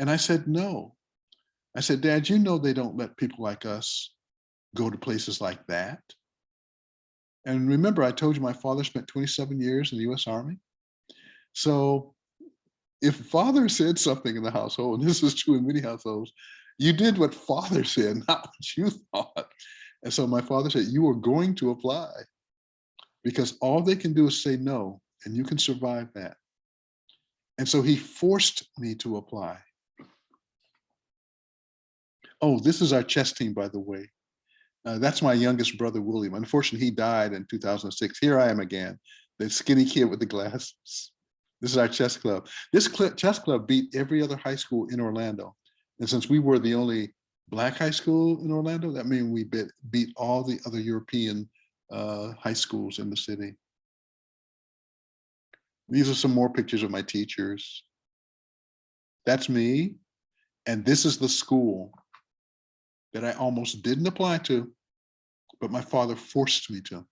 And I said, no. I said, Dad, you know they don't let people like us go to places like that. And remember, I told you my father spent 27 years in the US Army. So if father said something in the household, and this is true in many households, you did what father said, not what you thought. And so my father said, you are going to apply, because all they can do is say no, and you can survive that. And so he forced me to apply. Oh, this is our chess team, by the way. That's my youngest brother, William. Unfortunately, he died in 2006. Here I am again, the skinny kid with the glasses. This is our chess club. This chess club beat every other high school in Orlando. And since we were the only Black high school in Orlando, that means we beat all the other European high schools in the city. These are some more pictures of my teachers. That's me. And this is the school that I almost didn't apply to, but my father forced me to.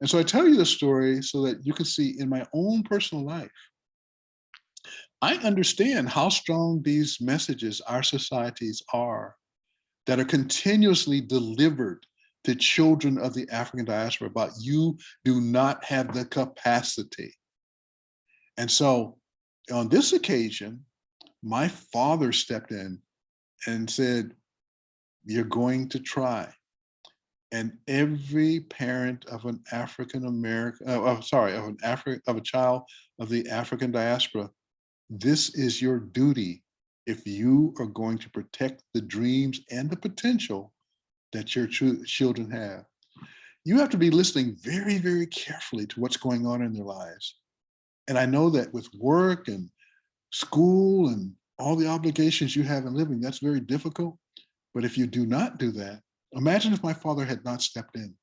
And so I tell you this story so that you can see in my own personal life, I understand how strong these messages our societies are that are continuously delivered to children of the African diaspora about you do not have the capacity. And so on this occasion, my father stepped in and said, you're going to try. And every parent of an African American, of a child of the African diaspora, this is your duty if you are going to protect the dreams and the potential that your children have. You have to be listening very, very carefully to what's going on in their lives. And I know that with work and school and all the obligations you have in living, that's very difficult. But if you do not do that, imagine if my father had not stepped in.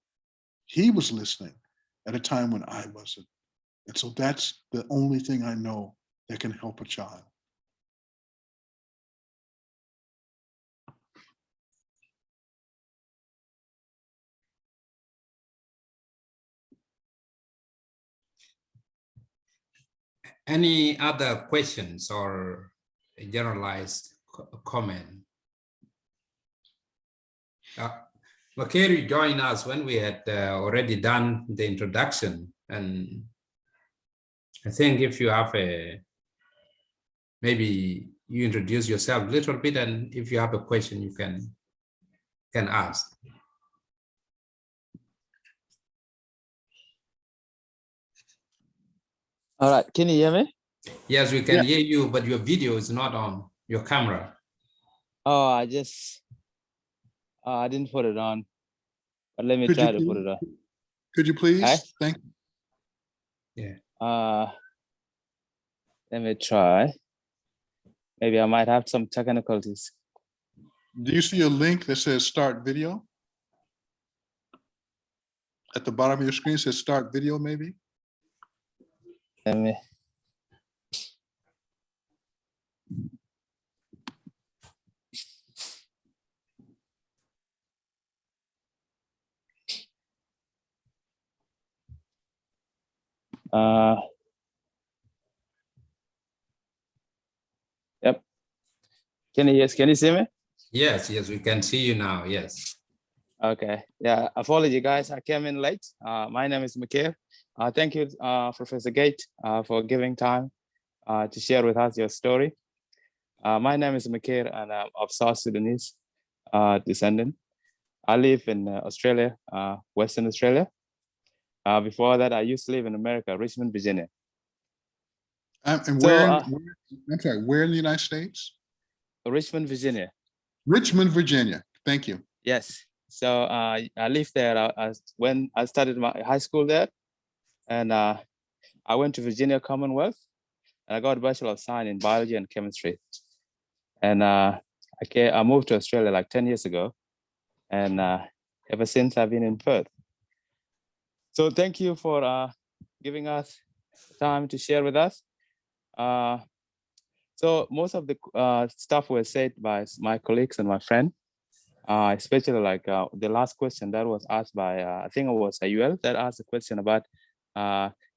He was listening at a time when I wasn't. And so that's the only thing I know that can help a child. Any other questions or generalized comment? Makeri joined us when we had already done the introduction, and I think if you have maybe you introduce yourself a little bit, and if you have a question, you can ask. All right, can you hear me? Yes, we can hear you, but your video is not on your camera. Oh, I didn't put it on, but let me try to put it on. Could you please? Hi? Thank you. Yeah. Let me try. Maybe I might have some technicalities. Do you see a link that says start video? At the bottom of your screen, it says start video, maybe? Let me. Yep. Can you see me? Yes, we can see you now. Yes. Okay. Yeah. Apology, guys. I came in late. My name is Mikhail. Thank you, Professor Gate, for giving time to share with us your story. My name is Mikhail, and I'm of South Sudanese descendant. I live in Australia, Western Australia. Before that, I used to live in America, Richmond, Virginia. And So, where, I'm sorry, where in the United States? Richmond, Virginia. Richmond, Virginia. Thank you. Yes. So I lived there when I started my high school there, and I went to Virginia Commonwealth, and I got a Bachelor of Science in Biology and Chemistry. And I moved to Australia like 10 years ago, and ever since I've been in Perth. So thank you for giving us time to share with us. So most of the stuff was said by my colleagues and my friend, especially like the last question that was asked by, I think it was Ayuel that asked a question about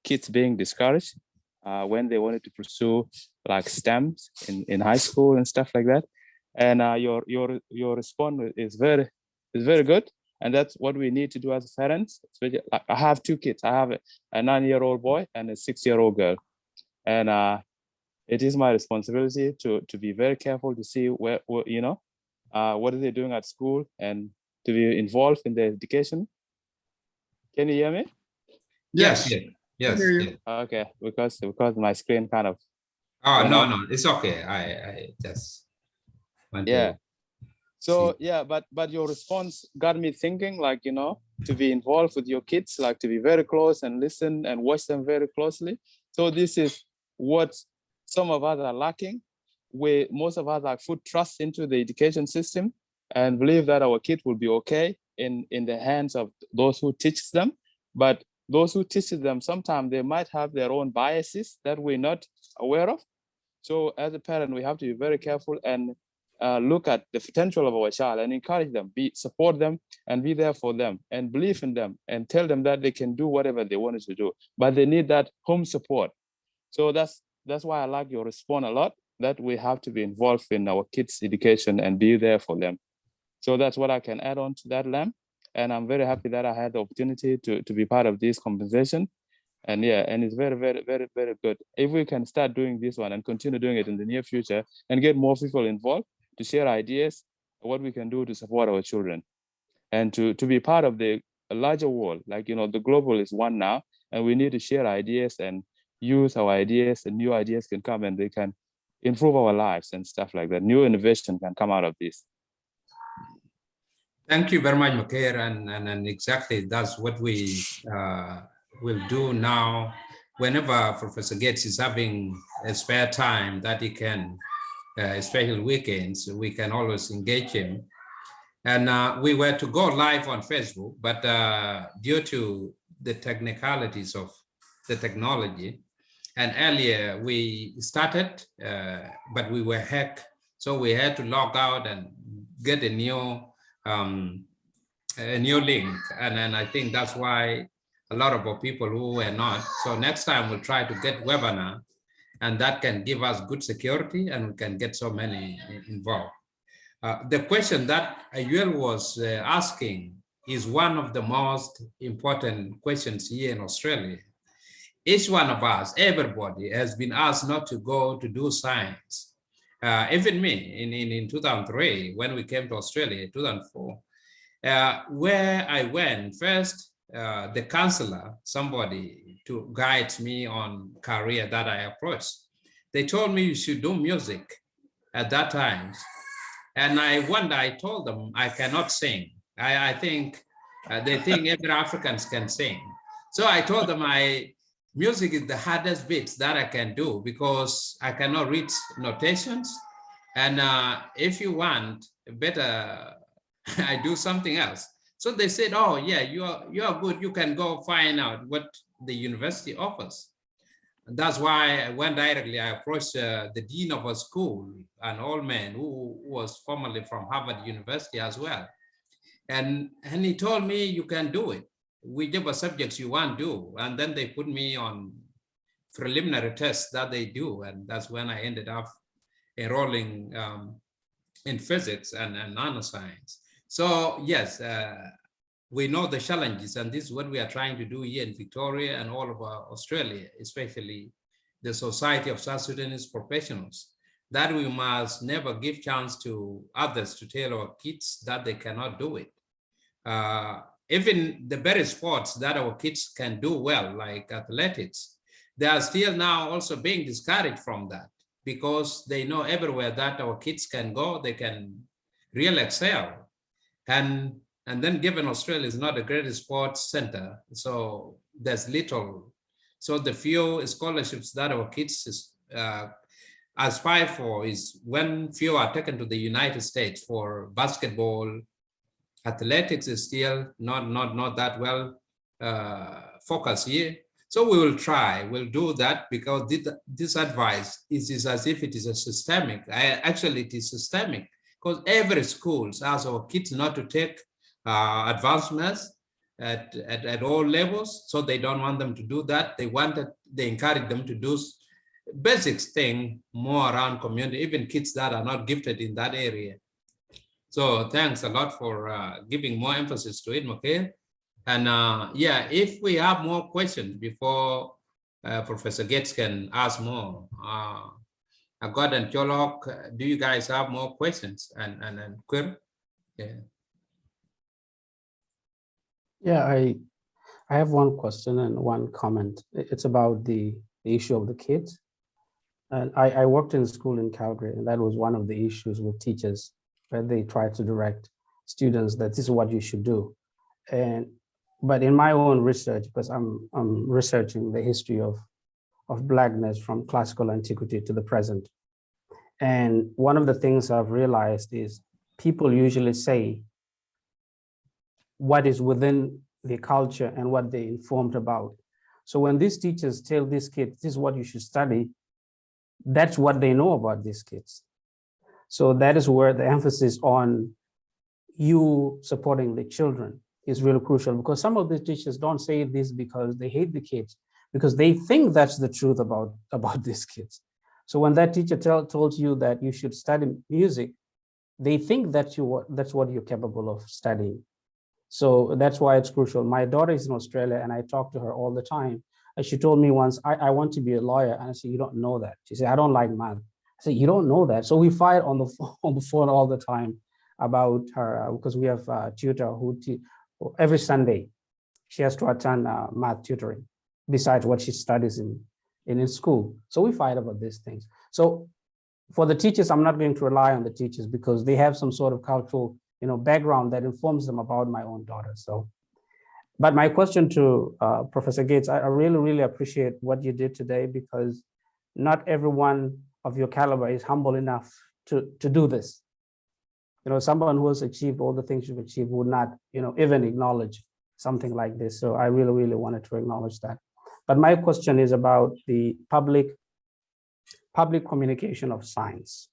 kids being discouraged when they wanted to pursue like STEMs in high school and stuff like that. And your response is very good. And that's what we need to do as parents. Especially, I have 2 kids. I have a 9-year-old boy and a 6-year-old girl. And it is my responsibility to be very careful to see where you know, what are they doing at school and to be involved in their education. Can you hear me? Yes, Yes. yes, hear you. yes. Okay, because my screen kind of Oh, went no, off. no, it's okay. I just want Yeah. to So see. yeah, but your response got me thinking, like, you know, to be involved with your kids, like to be very close and listen and watch them very closely. So this is what some of us are lacking. Most of us are put trust into the education system and believe that our kid will be okay in the hands of those who teach them. But those who teach them, sometimes they might have their own biases that we're not aware of. So as a parent, we have to be very careful and look at the potential of our child and encourage them, support them and be there for them and believe in them and tell them that they can do whatever they wanted to do, but they need that home support. So that's why I like your response a lot, that we have to be involved in our kids' education and be there for them. So that's what I can add on to that, Lam. And I'm very happy that I had the opportunity to be part of this conversation. And yeah, and it's very, very, very, very good. If we can start doing this one and continue doing it in the near future and get more people involved to share ideas, what we can do to support our children and to be part of the larger world. Like, you know, the global is one now, and we need to share ideas and use our ideas, and new ideas can come and they can improve our lives and stuff like that. New innovation can come out of this. Thank you very much, Makir, and exactly that's what we will do now. Whenever Professor Gates is having a spare time that he can, especially weekends, we can always engage him. And we were to go live on Facebook, but due to the technicalities of the technology, and earlier we started, but we were hacked, so we had to log out and get a new link, and then I think that's why a lot of our people who were not. So next time we'll try to get webinar, and that can give us good security, and we can get so many involved. The question that Ayuel was asking is one of the most important questions here in Australia. Each one of us, everybody has been asked not to go to do science. Even me in 2003, when we came to Australia, 2004, where I went first, the counselor, somebody to guide me on career that I approached, they told me you should do music at that time. And I told them I cannot sing. I think they think every Africans can sing. So I told them music is the hardest bit that I can do because I cannot read notations. And if you want, better I do something else. So they said, oh yeah, you are good. You can go find out what the university offers. And that's why I went directly. I approached the dean of a school, an old man who was formerly from Harvard University as well. And he told me, you can do it. Whichever subjects you want to do. And then they put me on preliminary tests that they do. And that's when I ended up enrolling in physics and nanoscience. So yes, we know the challenges, and this is what we are trying to do here in Victoria and all over Australia, especially the Society of South Sudanese Professionals, that we must never give chance to others to tell our kids that they cannot do it. Even the very sports that our kids can do well, like athletics, they are still now also being discouraged from that because they know everywhere that our kids can go, they can really excel. And then given Australia is not a great sports center, so there's little. So the few scholarships that our kids aspire for is when few are taken to the United States for basketball. Athletics is still not that well focused here. So we will try, we'll do that because this advice is as if it is a systemic. Actually, it is systemic because every school asks our kids not to take advancements at all levels, so they don't want them to do that. They encourage them to do basic thing more around community, even kids that are not gifted in that area. So thanks a lot for giving more emphasis to it, okay? And yeah, if we have more questions before Professor Gates can ask more, God and Cholok, do you guys have more questions? And Quir? Yeah. Yeah, I have one question and one comment. It's about the issue of the kids. And I worked in school in Calgary, and that was one of the issues with teachers, where they try to direct students that this is what you should do. But in my own research, because I'm researching the history of Blackness from classical antiquity to the present. And one of the things I've realized is people usually say what is within the culture and what they're informed about. So when these teachers tell these kids, this is what you should study, that's what they know about these kids. So that is where the emphasis on you supporting the children is really crucial, because some of the teachers don't say this because they hate the kids, because they think that's the truth about these kids. So when that teacher told you that you should study music, they think that that's what you're capable of studying. So that's why it's crucial. My daughter is in Australia, and I talk to her all the time. And she told me once, I want to be a lawyer. And I said, you don't know that. She said, I don't like math. I said, you don't know that. So we fight on the phone all the time about her, because we have a tutor who every Sunday she has to attend math tutoring besides what she studies in school. So we fight about these things. So for the teachers, I'm not going to rely on the teachers, because they have some sort of cultural background that informs them about my own daughter. So, but my question to Professor Gates, I really, really appreciate what you did today, because not everyone of your caliber is humble enough to do this. Someone who has achieved all the things you've achieved would not, even acknowledge something like this. So I really, really wanted to acknowledge that. But my question is about the public communication of science.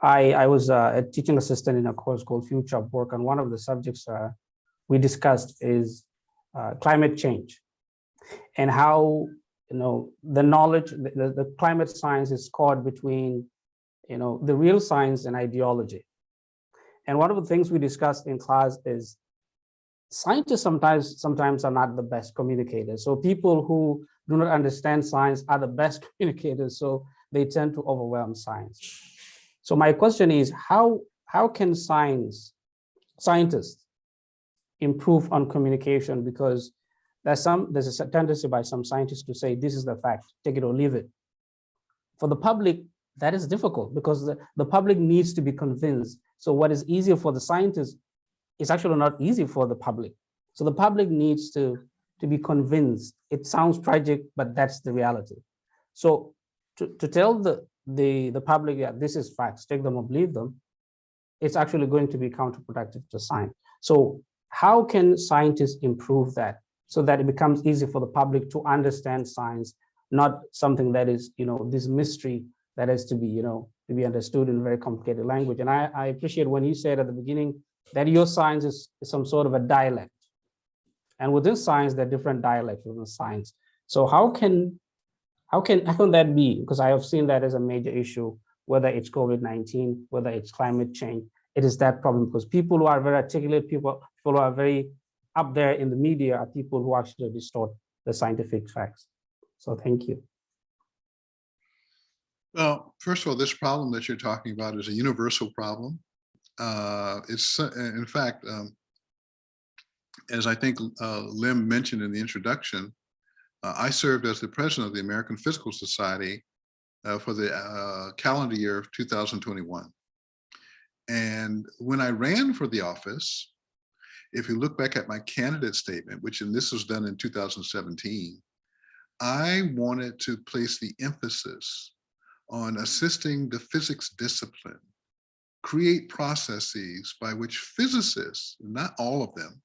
I was a teaching assistant in a course called Future of Work, and one of the subjects we discussed is climate change, and how the knowledge, the climate science is caught between the real science and ideology. And one of the things we discussed in class is scientists sometimes are not the best communicators. So people who do not understand science are the best communicators, so they tend to overwhelm science. So my question is, how can scientists improve on communication? Because there's a tendency by some scientists to say, this is the fact, take it or leave it. For the public, that is difficult, because the public needs to be convinced. So what is easier for the scientists is actually not easy for the public. So the public needs to be convinced. It sounds tragic, but that's the reality. So to tell the public, yeah, this is facts, take them or leave them, it's actually going to be counterproductive to science. So how can scientists improve that so that it becomes easy for the public to understand science, not something that is, this mystery that has to be, to be understood in very complicated language. And I appreciate when you said at the beginning that your science is some sort of a dialect. And within science, there are different dialects within science. So how can that be? Because I have seen that as a major issue, whether it's COVID-19, whether it's climate change, it is that problem, because people who are very articulate, people who are very up there in the media are people who actually distort the scientific facts. So thank you. Well, first of all, this problem that you're talking about is a universal problem. It's, in fact, as I think Lim mentioned in the introduction, I served as the president of the American Physical Society for the calendar year of 2021. And when I ran for the office, if you look back at my candidate statement, this was done in 2017, I wanted to place the emphasis on assisting the physics discipline, create processes by which physicists, not all of them,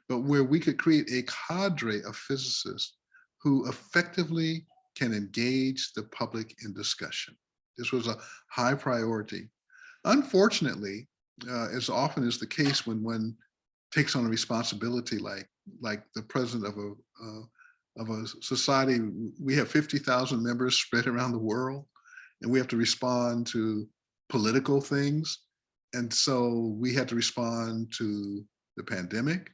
but where we could create a cadre of physicists who effectively can engage the public in discussion. This was a high priority. Unfortunately, as often is the case when one takes on a responsibility like the president of a society, we have 50,000 members spread around the world, and we have to respond to political things. And so we had to respond to the pandemic.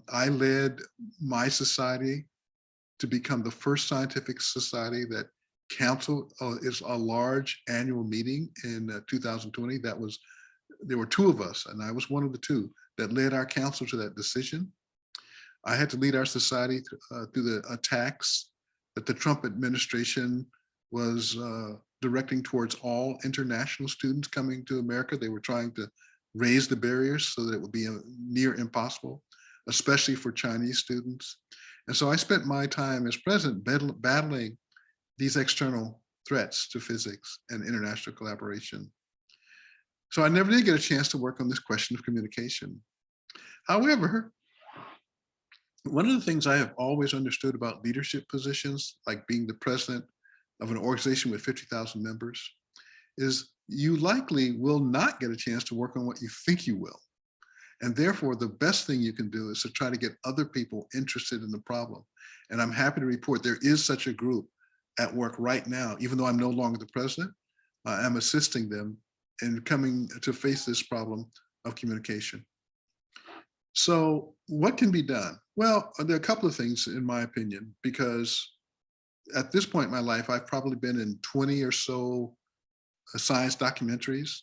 I led my society to become the first scientific society that canceled is a large annual meeting in 2020. There were two of us, and I was one of the two that led our council to that decision. I had to lead our society through the attacks that the Trump administration was directing towards all international students coming to America. They were trying to raise the barriers so that it would be near impossible, especially for Chinese students. And so I spent my time as president battling these external threats to physics and international collaboration. So I never did get a chance to work on this question of communication. However, one of the things I have always understood about leadership positions, like being the president of an organization with 50,000 members, is you likely will not get a chance to work on what you think you will. And therefore, the best thing you can do is to try to get other people interested in the problem. And I'm happy to report there is such a group at work right now. Even though I'm no longer the president, I'm assisting them in coming to face this problem of communication. So what can be done? Well, there are a couple of things in my opinion, because at this point in my life, I've probably been in 20 or so science documentaries.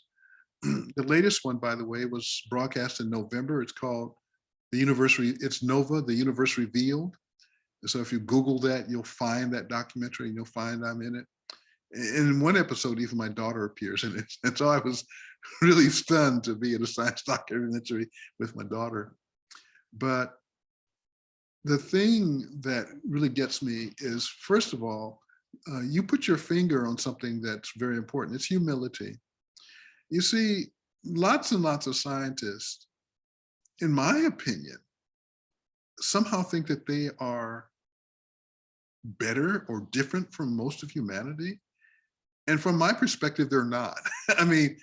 The latest one, by the way, was broadcast in November. It's called it's NOVA, The Universe Revealed. So if you Google that, you'll find that documentary and you'll find I'm in it. In one episode, even my daughter appears in it. And so I was really stunned to be in a science documentary with my daughter. But the thing that really gets me is, first of all, you put your finger on something that's very important. It's humility. You see, lots and lots of scientists, in my opinion, somehow think that they are better or different from most of humanity. And from my perspective, they're not. I mean,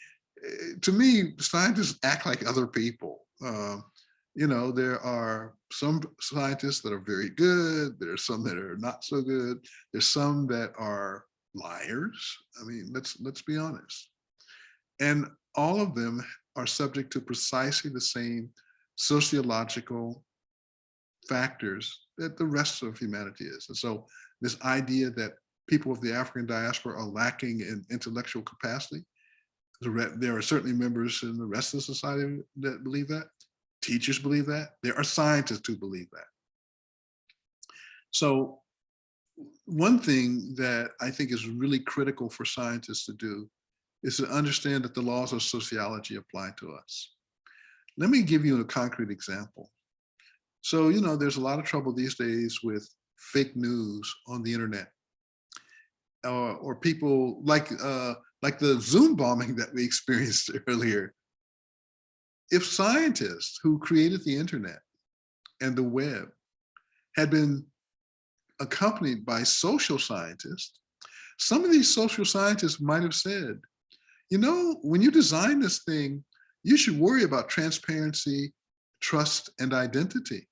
to me, scientists act like other people. There are some scientists that are very good. There are some that are not so good. There's some that are liars. I mean, let's be honest. And all of them are subject to precisely the same sociological factors that the rest of humanity is. And so this idea that people of the African diaspora are lacking in intellectual capacity, there are certainly members in the rest of society that believe that. Teachers believe that. There are scientists who believe that. So one thing that I think is really critical for scientists to do is to understand that the laws of sociology apply to us. Let me give you a concrete example. So, there's a lot of trouble these days with fake news on the internet, or people like the Zoom bombing that we experienced earlier. If scientists who created the internet and the web had been accompanied by social scientists, some of these social scientists might have said, when you design this thing, you should worry about transparency, trust, and identity,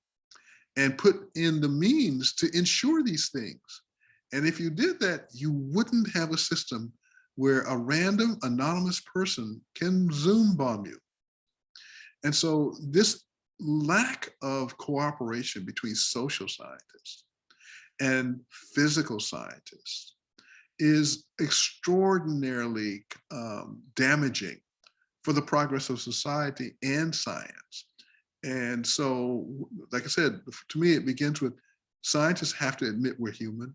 and put in the means to ensure these things. And if you did that, you wouldn't have a system where a random anonymous person can Zoom bomb you. And so this lack of cooperation between social scientists and physical scientists is extraordinarily damaging for the progress of society and science. And so, like I said, to me, it begins with scientists have to admit we're human.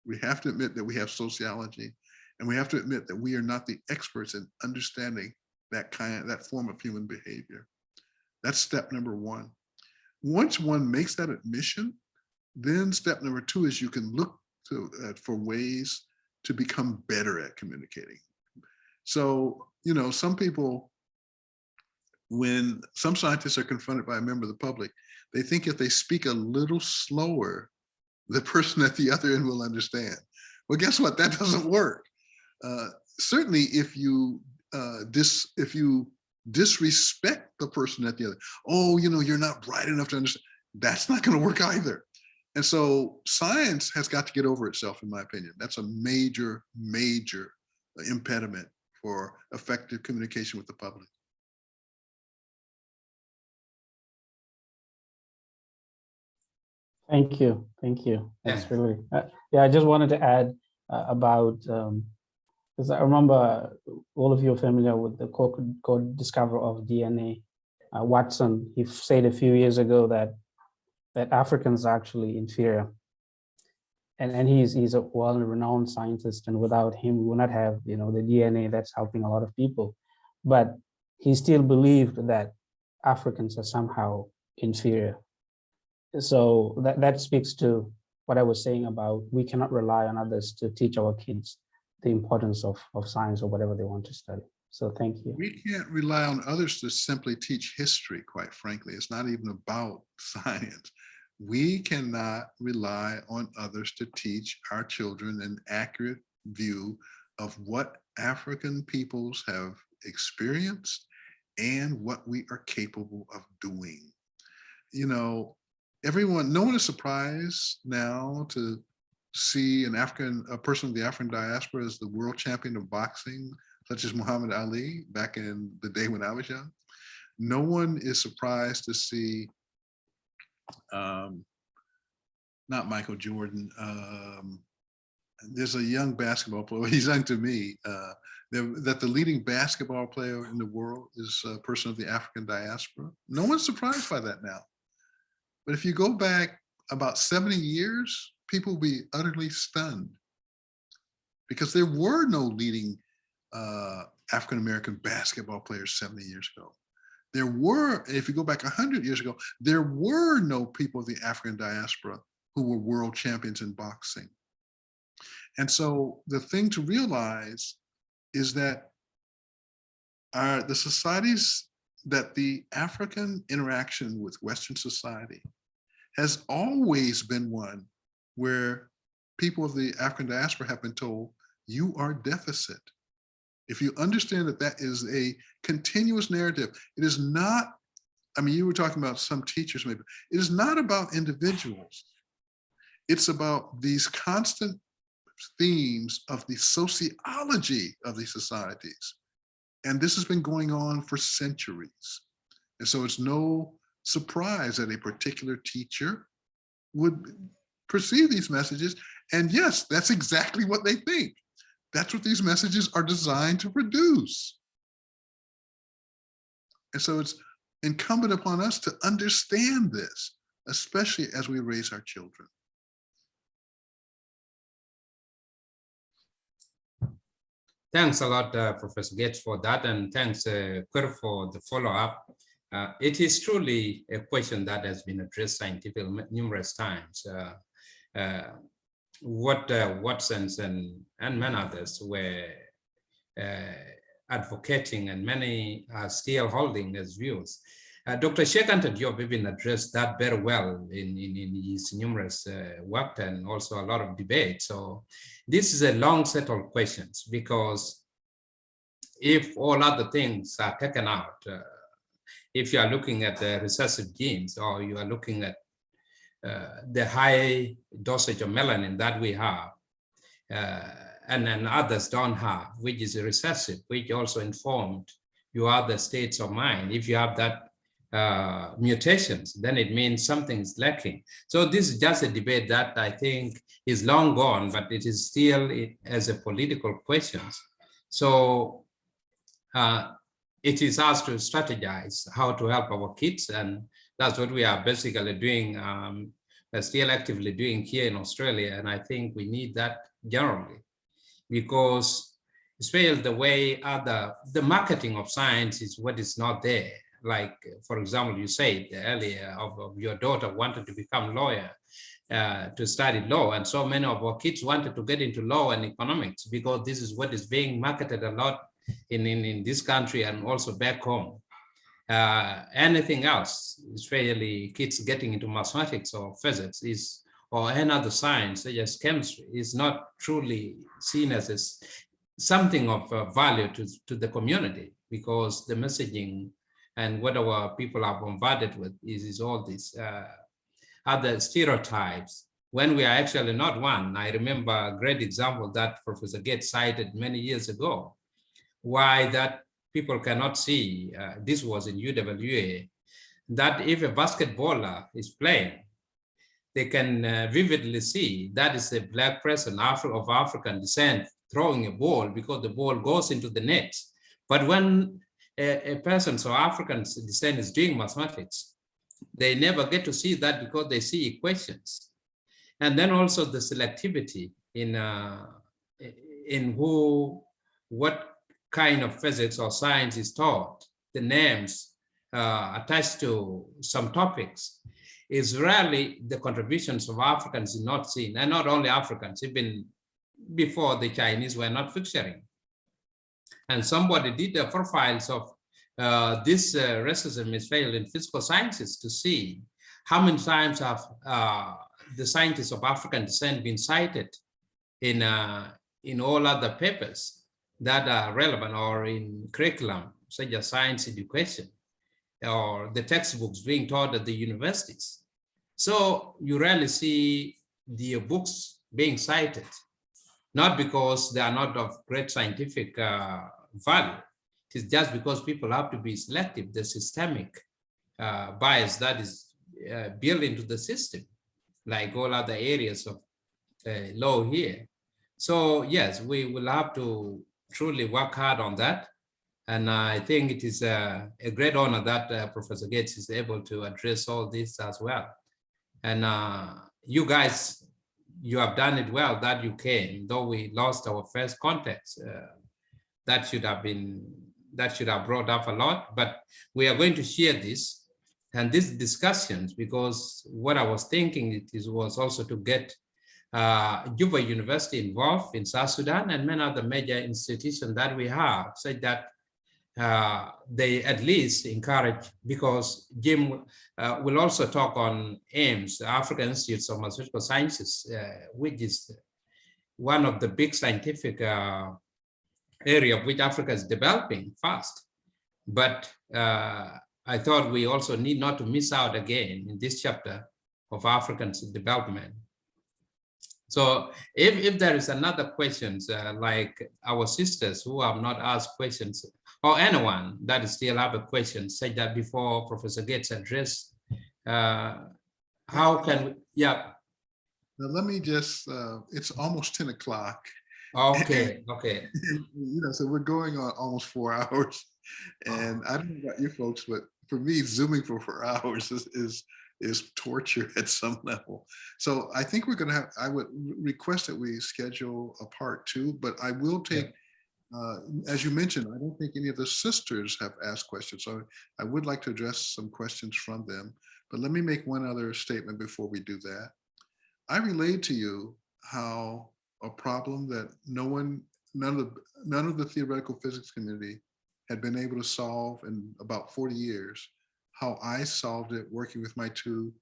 We have to admit that we have sociology, and we have to admit that we are not the experts in understanding that form of human behavior. That's step number one. Once one makes that admission, then step number two is you can look for ways to become better at communicating. So, some people, when some scientists are confronted by a member of the public, they think if they speak a little slower, the person at the other end will understand. Well, guess what? That doesn't work. Certainly, if you disrespect the person at the other, you're not bright enough to understand, that's not going to work either. And so science has got to get over itself, in my opinion. That's a major, major impediment for effective communication with the public. Thank you. Thank you. That's Yeah. really, yeah, I just wanted to add about, because I remember all of you are familiar with the co-discoverer of DNA, Watson. He said a few years ago that Africans are actually inferior. And he's a well-renowned scientist, and without him, we would not have, the DNA that's helping a lot of people. But he still believed that Africans are somehow inferior. So that speaks to what I was saying about we cannot rely on others to teach our kids the importance of science or whatever they want to study. So thank you. We can't rely on others to simply teach history, quite frankly. It's not even about science. We cannot rely on others to teach our children an accurate view of what African peoples have experienced and what we are capable of doing. No one is surprised now to see a person of the African diaspora as the world champion of boxing, such as Muhammad Ali back in the day when I was young. No one is surprised to see, not Michael Jordan, there's a young basketball player, he's young to me, that the leading basketball player in the world is a person of the African diaspora. No one's surprised by that now. But if you go back about 70 years, people will be utterly stunned because there were no leading African-American basketball players 70 years ago. There were, if you go back 100 years ago, there were no people of the African diaspora who were world champions in boxing. And so the thing to realize is that the societies, that the African interaction with Western society has always been one where people of the African diaspora have been told, you are deficit. If you understand that that is a continuous narrative, it is not, you were talking about some teachers maybe, it is not about individuals. It's about these constant themes of the sociology of these societies. And this has been going on for centuries. And so it's no surprise that a particular teacher would perceive these messages. And yes, that's exactly what they think. That's what these messages are designed to produce. And so it's incumbent upon us to understand this, especially as we raise our children. Thanks a lot, Professor Gates, for that, and thanks, Kurt, for the follow-up. It is truly a question that has been addressed scientifically numerous times. What Watson and many others were advocating, and many are still holding as views. Dr. Shekanta Diop even addressed that very well in his numerous work and also a lot of debate. So this is a long settled questions, because if all other things are taken out, if you are looking at the recessive genes, or you are looking at the high dosage of melanin that we have, and then others don't have, which is recessive, which also informed your other states of mind. If you have that mutations, then it means something is lacking. So this is just a debate that I think is long gone, but it is still as a political question. So it is us to strategize how to help our kids, and that's what we are basically doing, still actively doing here in Australia. And I think we need that generally, because especially the way the marketing of science is what is not there. Like, for example, you said earlier of your daughter wanted to become a lawyer, to study law, and so many of our kids wanted to get into law and economics because this is what is being marketed a lot in this country and also back home. Anything else, especially kids getting into mathematics or physics or any other science such as chemistry, is not truly seen as something of value to the community, because the messaging and what our people are bombarded with is all these other stereotypes, when we are actually not one. I remember a great example that Professor Gates cited many years ago, why that people cannot see, this was in UWA, that if a basketballer is playing, they can vividly see that is a black person of African descent throwing a ball because the ball goes into the net. But when a person of African descent is doing mathematics, they never get to see that because they see equations. And then also the selectivity in what kind of physics or science is taught, the names attached to some topics, is rarely the contributions of Africans is not seen, and not only Africans, even before the Chinese were not featuring. And somebody did the profiles of this racism is failed in physical sciences to see how many times have the scientists of African descent been cited in all other papers that are relevant or in curriculum, such as science education, or the textbooks being taught at the universities. So you rarely see the books being cited, not because they are not of great scientific value. It is just because people have to be selective, the systemic bias that is built into the system, like all other areas of law here. So yes, we will have to truly work hard on that. And I think it is a great honor that Professor Gates is able to address all this as well. And you guys, you have done it well that you came, though we lost our first context. That should have brought up a lot, but we are going to share this and these discussions, because what I was thinking was also to get Juba University involved in South Sudan and many other major institutions that we have, so that they at least encourage, because Jim will also talk on AIMS, African Institutes of Mathematical Sciences, which is one of the big scientific area of which Africa is developing fast. But I thought we also need not to miss out again in this chapter of African development. So if there is another questions, like our sisters who have not asked questions, or anyone that still have a question, say that before Professor Gates address, how can we, yeah. Now let me just, it's almost 10 o'clock. Okay, okay. You know, so we're going on almost 4 hours. And I don't know about you folks, but for me, Zooming for 4 hours is torture at some level. So I think we're going to have, I would request that we schedule a part 2, but I will take, as you mentioned, I don't think any of the sisters have asked questions. So I would like to address some questions from them, but let me make one other statement before we do that. I relayed to you how a problem that none of the theoretical physics community had been able to solve in about 40 years, how I solved it working with my 2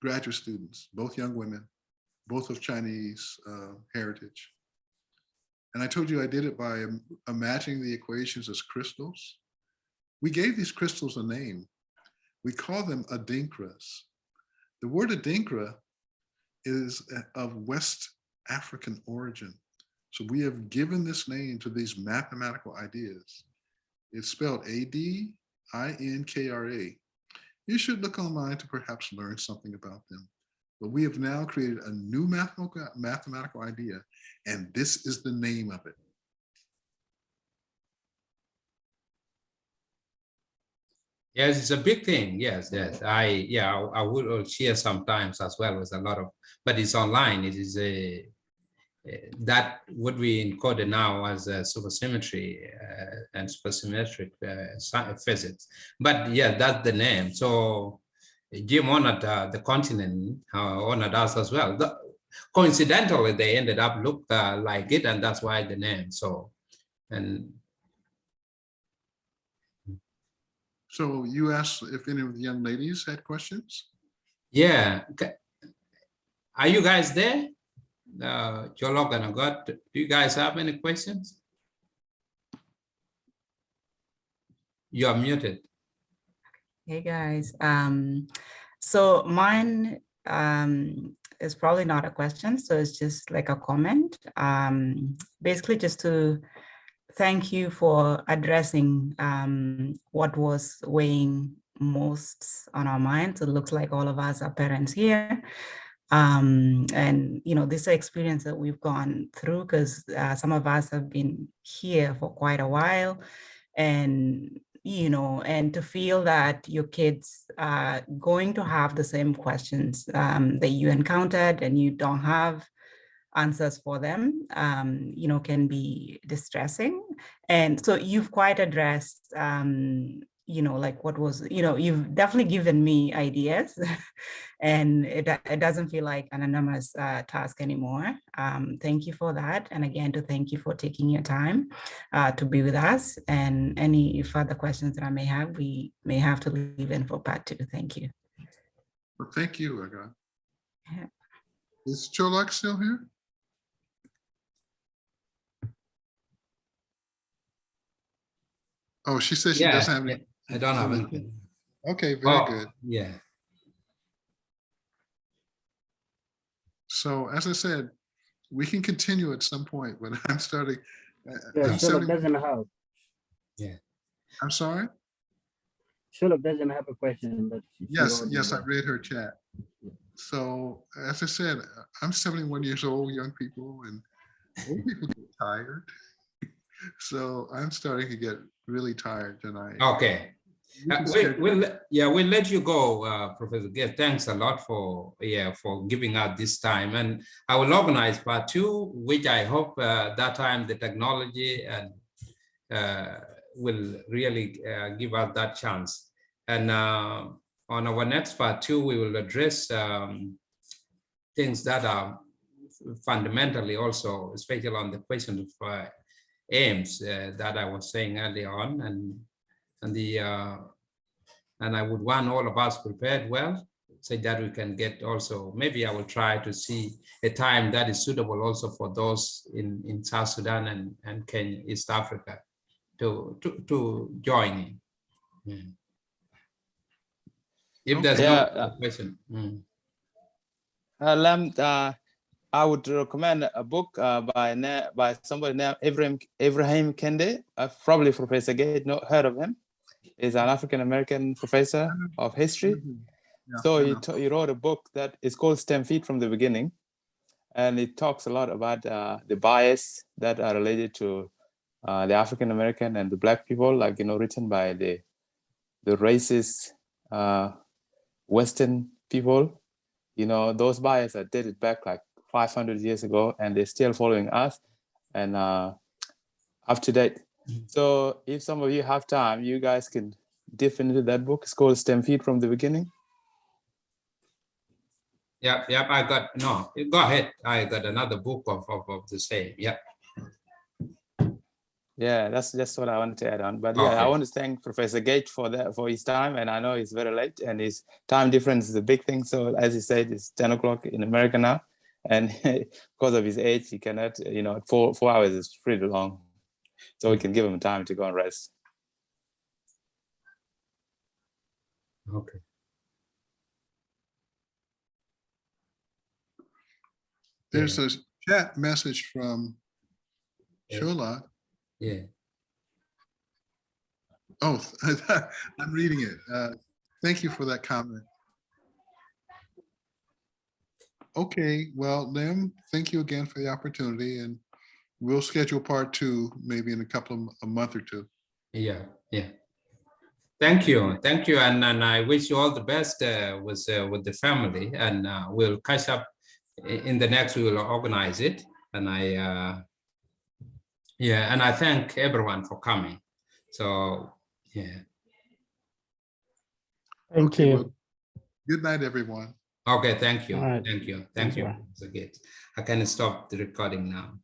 graduate students, both young women, both of Chinese heritage. And I told you I did it by imagining the equations as crystals. We gave these crystals a name. We call them adinkras. The word adinkra is of West African origin. So we have given this name to these mathematical ideas. It's spelled A-D-I-N-K-R-A. You should look online to perhaps learn something about them. But we have now created a new mathematical idea, and this is the name of it. Yes, it's a big thing. Yes, yes. I would share sometimes as well with a lot of, but it's online. It is a that what we encode now as a supersymmetry and supersymmetric physics. But yeah, that's the name. So Jim honored the continent, honored us as well. Coincidentally, they ended up look like it, and that's why the name. So, and so you asked if any of the young ladies had questions? Yeah. Are you guys there? Jolok and Agot, do you guys have any questions? You are muted. Hey guys, so mine is probably not a question, so it's just like a comment. Basically just to thank you for addressing what was weighing most on our minds. It looks like all of us are parents here. And, you know, this is an experience that we've gone through because some of us have been here for quite a while. And, you know, and to feel that your kids are going to have the same questions that you encountered and you don't have answers for them, you know, can be distressing. And so you've quite addressed, you know, like what was, you know, you've definitely given me ideas and it doesn't feel like an anonymous task anymore. Thank you for that. And again, to thank you for taking your time to be with us. And any further questions that I may have, we may have to leave in for part 2. Thank you. Well, thank you, Aga. Yeah. Is Cholak still here? Oh, she says she doesn't have any. I don't have anything. Okay, very good. Yeah. So as I said, we can continue at some point, but I'm starting. Yeah, I'm, Sherlock 70 doesn't have. Yeah. I'm sorry? Sherlock doesn't have a question, but Yes, I read her chat. So as I said, I'm 71 years old, young people, and old people get tired. So I'm starting to get really tired tonight. Okay. We'll let you go, Professor Gill. Thanks a lot for giving us this time, and I will organize part 2, which I hope that time the technology and will really give us that chance. And on our next part 2, we will address things that are fundamentally also, especially on the question of aims that I was saying earlier on, and I would want all of us prepared well, so that we can get also, maybe I will try to see a time that is suitable also for those in South Sudan and Kenya, East Africa, to join in. Yeah. If there's no question. I would recommend a book by somebody named Ibrahim Kende. Probably Professor Gate heard of him. He's an African-American professor of history. Yeah, So he wrote a book that is called STEM Feet from the Beginning. And it talks a lot about the bias that are related to the African-American and the Black people, like, you know, written by the racist Western people. You know, those biases are dated back like 500 years ago, and they're still following us and up to date. So if some of you have time, you guys can dip into that book. It's called STEM Feet from the Beginning. Yep, go ahead. I got another book of the same. Yep. Yeah, that's just what I wanted to add on. But yeah, I want to thank Professor Gage for his time, and I know it's very late and his time difference is a big thing. So as he said, it's 10 o'clock in America now, and because of his age, he cannot, you know, 4 hours is pretty long. So we can give him time to go and rest. Okay. There's a chat message from Shola. Yeah. Oh, I'm reading it. Thank you for that comment. Okay, well, Lim, thank you again for the opportunity, and we'll schedule part 2 maybe in a month or 2. Yeah. Thank you, and I wish you all the best with the family, and we'll catch up in the next. We will organize it, and I thank everyone for coming. So yeah. Thank you. Well, good night, everyone. Okay, thank you. All right. Thank you. Thank you. I can stop the recording now.